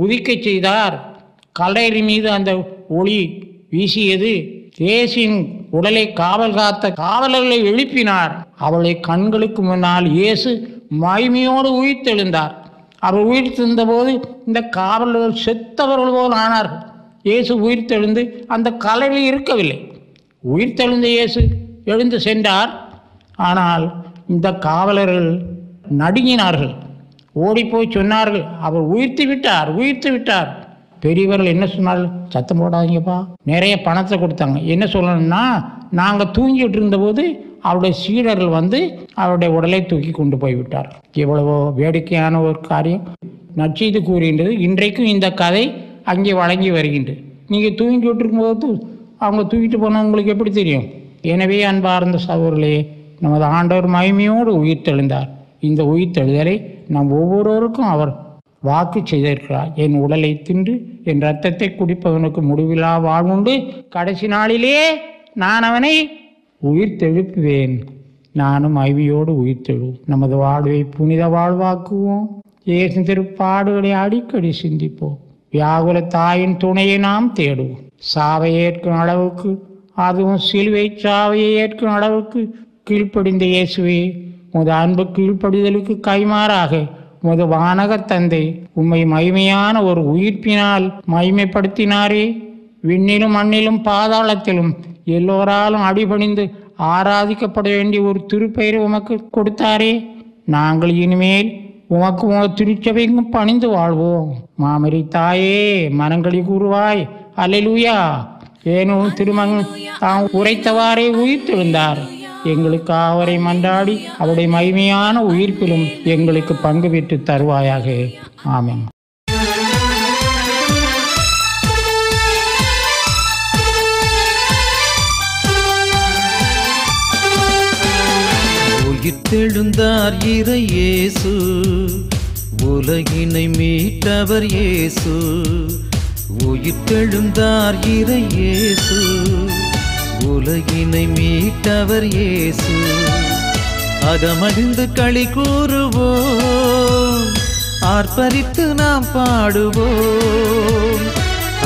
உதிக்க செய்தார். கல்லறை மீது அந்த ஒளி வீசியது. இயேசுவின் உடலை காவல் காத்த காவலர்களை எழுப்பினார். அவளை கண்களுக்கு முன்னால் இயேசு மகிமையோடு உயிர்த்தெழுந்தார். அவர் உயிர்த்தெழுந்த போது இந்த காவலர்கள் செத்தவர்கள் போல் ஆனார்கள். இயேசு உயிர்த்தெழுந்து அந்த கல்லறையில் இருக்கவில்லை. உயிர்த்தெழுந்த இயேசு எழுந்து சென்றார். ஆனால் இந்த காவலர்கள் நடுங்கினார்கள். ஓடிப்போய் சொன்னார்கள், அவர் உயிர்த்து விட்டார், உயிர்த்து விட்டார். பெரியவர்கள் என்ன சொன்னார்கள், சத்தம் போடாதீங்கப்பா. நிறைய பணத்தை கொடுத்தாங்க. என்ன சொல்லணும்னா, நாங்கள் தூங்கிட்டு இருந்தபோது அவருடைய சீடர்கள் வந்து அவருடைய உடலை தூக்கி கொண்டு போய்விட்டார். எவ்வளவோ வேடிக்கையான ஒரு காரியம் நற்செய்தி கூறுகின்றது. இன்றைக்கும் இந்த கதை அங்கே வழங்கி வருகின்றது. நீங்கள் தூங்கிட்டு இருக்கும்போது அவங்க தூக்கிட்டு போனால் உங்களுக்கு எப்படி தெரியும்? எனவே அன்பார்ந்த சகோதரர்களே, நமது ஆண்டவர் மகிமையோடு உயிர்த்தெழுந்தார். இந்த உயிர்த்தெழுதலை நம் ஒவ்வொருவருக்கும் அவர் வாக்கு செய்திருக்கிறார். என் உடலை தின்று என் இரத்தத்தை குடிப்பவனுக்கு முடிவில்லா வாழ்வுண்டு, கடைசி நாளிலே நான் அவனை உயிர்த்தெழுப்புவேன். நானும் மகிமையோடு உயிர்த்தெழுவோம். நமது வாழ்வை புனித வாழ்வாக்குவோம். இயேசு திருப்பாடுகளை அடிக்கடி சிந்திப்போம். வியாகுல தாயின் துணையை நாம் தேடுவோம். சாவை ஏற்கும் அளவுக்கு, அதுவும் சிலுவை சாவையை ஏற்கும் அளவுக்கு கீழ்ப்படிந்த இயேசுவே, உமது அன்பு கீழ்ப்படிதலுக்கு கைமாறாக உமது வானக தந்தை உம்மை மகிமையான ஒரு உயிர்ப்பினால் மகிமைப்படுத்தினாரே. விண்ணிலும் மண்ணிலும் பாதாளத்திலும் எல்லோராலும் அடிபணிந்து ஆராதிக்கப்பட வேண்டிய ஒரு திருப்பெயரை உமக்கு கொடுத்தாரே. நாங்கள் இனிமேல் உமக்கு உமது திருச்சபைக்கும் பணிந்து வாழ்வோம். மாமரி தாயே, மனங்களி கூறுவாய். அல்லேலூயா. ஏனும் திருமகன் தாம் உரைத்தவாறே உயிர்த்தெழுந்தார். எங்களுக்கு அவரை மன்றாடி அவருடைய மகிமையான உயிர்ப்பிலும் எங்களுக்கு பங்கு பெற்று தருவாயாக. ஆமென். உயிர்த்தெழுந்தார் இறை இயேசு, உலகினை மீட்டவர் இயேசு. உயிர்த்தெழுந்தார் இறை இயேசு, உலகினை மீட்டவர் இயேசு. அகமகிழ்ந்து களி கூறுவோம், ஆர்ப்பரித்து நாம் பாடுவோம்.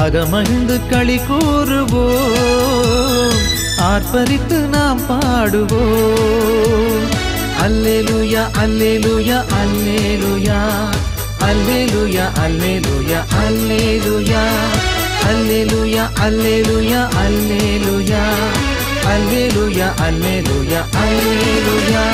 அகமகிழ்ந்து களி கூறுவோம், ஆர்ப்பரித்து நாம் பாடுவோம். அல்லேலூயா அல்லேலூயா அல்லேலூயா அல்லேலூயா அல்லேலூயா அல்லேலூயா அல்லேலூயா அல்லேலூயா அல்லேலூயா அல்லேலூயா அல்லேலூயா அல்லேலூயா.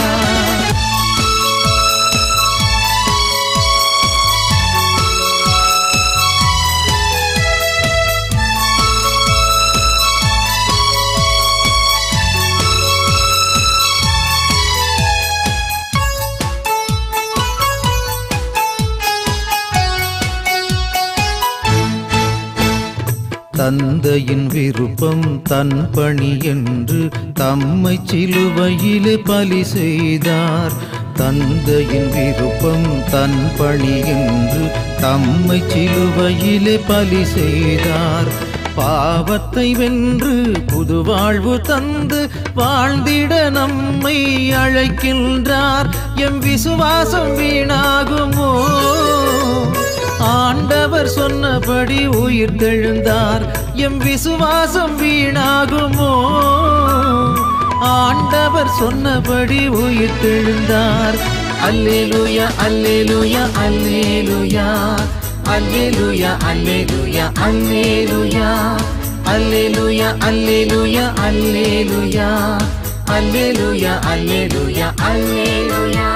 தந்தையின் விருப்பம் தன் பணி என்று தம்மை சிலுவையிலே பலி செய்தார். தந்தையின் விருப்பம் தன் பணி என்று தம்மை சிலுவையிலே பலி செய்தார். பாவத்தை வென்று புது வாழ்வு தந்து வாழ்ந்திட நம்மை அழைக்கின்றார். எம் விசுவாசம் வீணாகுமோ? ஆண்டவர் சொன்னபடி உயிர் தெழுந்தார். எம் விசுவாசம் வீணாகுமோ? ஆண்டவர் சொன்னபடி உயிர் தெழுந்தார். அல்லேலூயா அல்லேலூயா அல்லேலூயா அல்லேலூயா அல்லேலூயா அல்லேலூயா அல்லேலூயா அல்லேலூயா அல்லேலூயா அல்லேலூயா அல்லேலூயா அல்லேலூயா.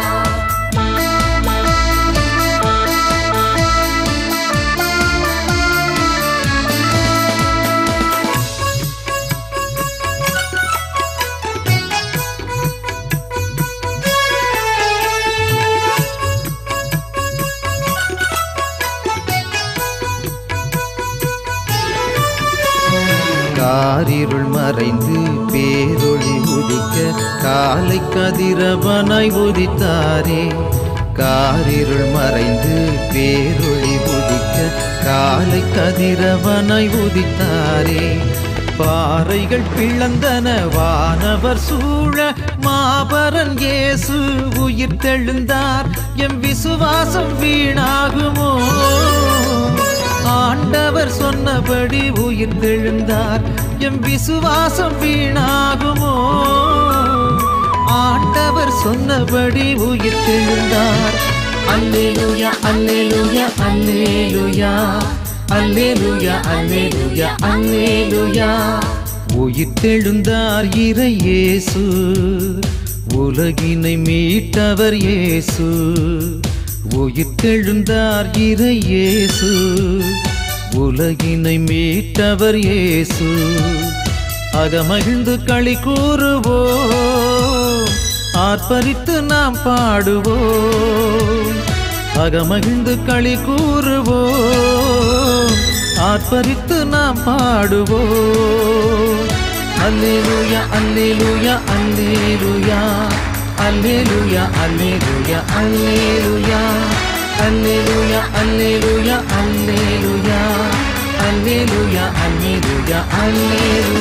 காரிருள் மறைந்து பேரொளி உதிக்க காலை கதிரவனாய் உதித்தாரே. காரிருள் மறைந்து பேரொளி உதிக்க காலை கதிரவனாய் உதித்தாரே. பாறைகள் பிளந்தன வானவர் சூழ மாபரன் இயேசு உயிர் தெழுந்தார். எம் விசுவாசம் வீணாகுமோ? ஆண்டவர் சொன்னபடி உயிர் தெழுந்தார். எம் விசுவாசம் வீணாகுமோ? ஆண்டவர் சொன்னபடி உயிர் தெழுந்தார். அல்லேலூயா அல்லேலூயா அல்லேலூயா அல்லேலூயா அல்லேலூயா அல்லேலூயா. உயிர் தெழுந்தார் இறை இயேசு, உலகினை மீட்டவர் இயேசு. உயிர் தெழுந்தார் இறை இயேசு, உலகினை மீட்டவர் இயேசு. அகமகிழ்ந்து களி கூறுவோம், ஆர்ப்பரித்து நாம் பாடுவோம். அகமகிழ்ந்து களி கூறுவோம், ஆர்ப்பரித்து நாம் பாடுவோம். அல்லேலூயா அல்லேலூயா அல்லேலூயா அல்லேலூயா அல்லேலூயா அல்லேலூயா அல்லேலூயா அல்லேலூயா அல்லேலூயா அல்லேலூயா அல்லேலூயா அல்லேலூயா.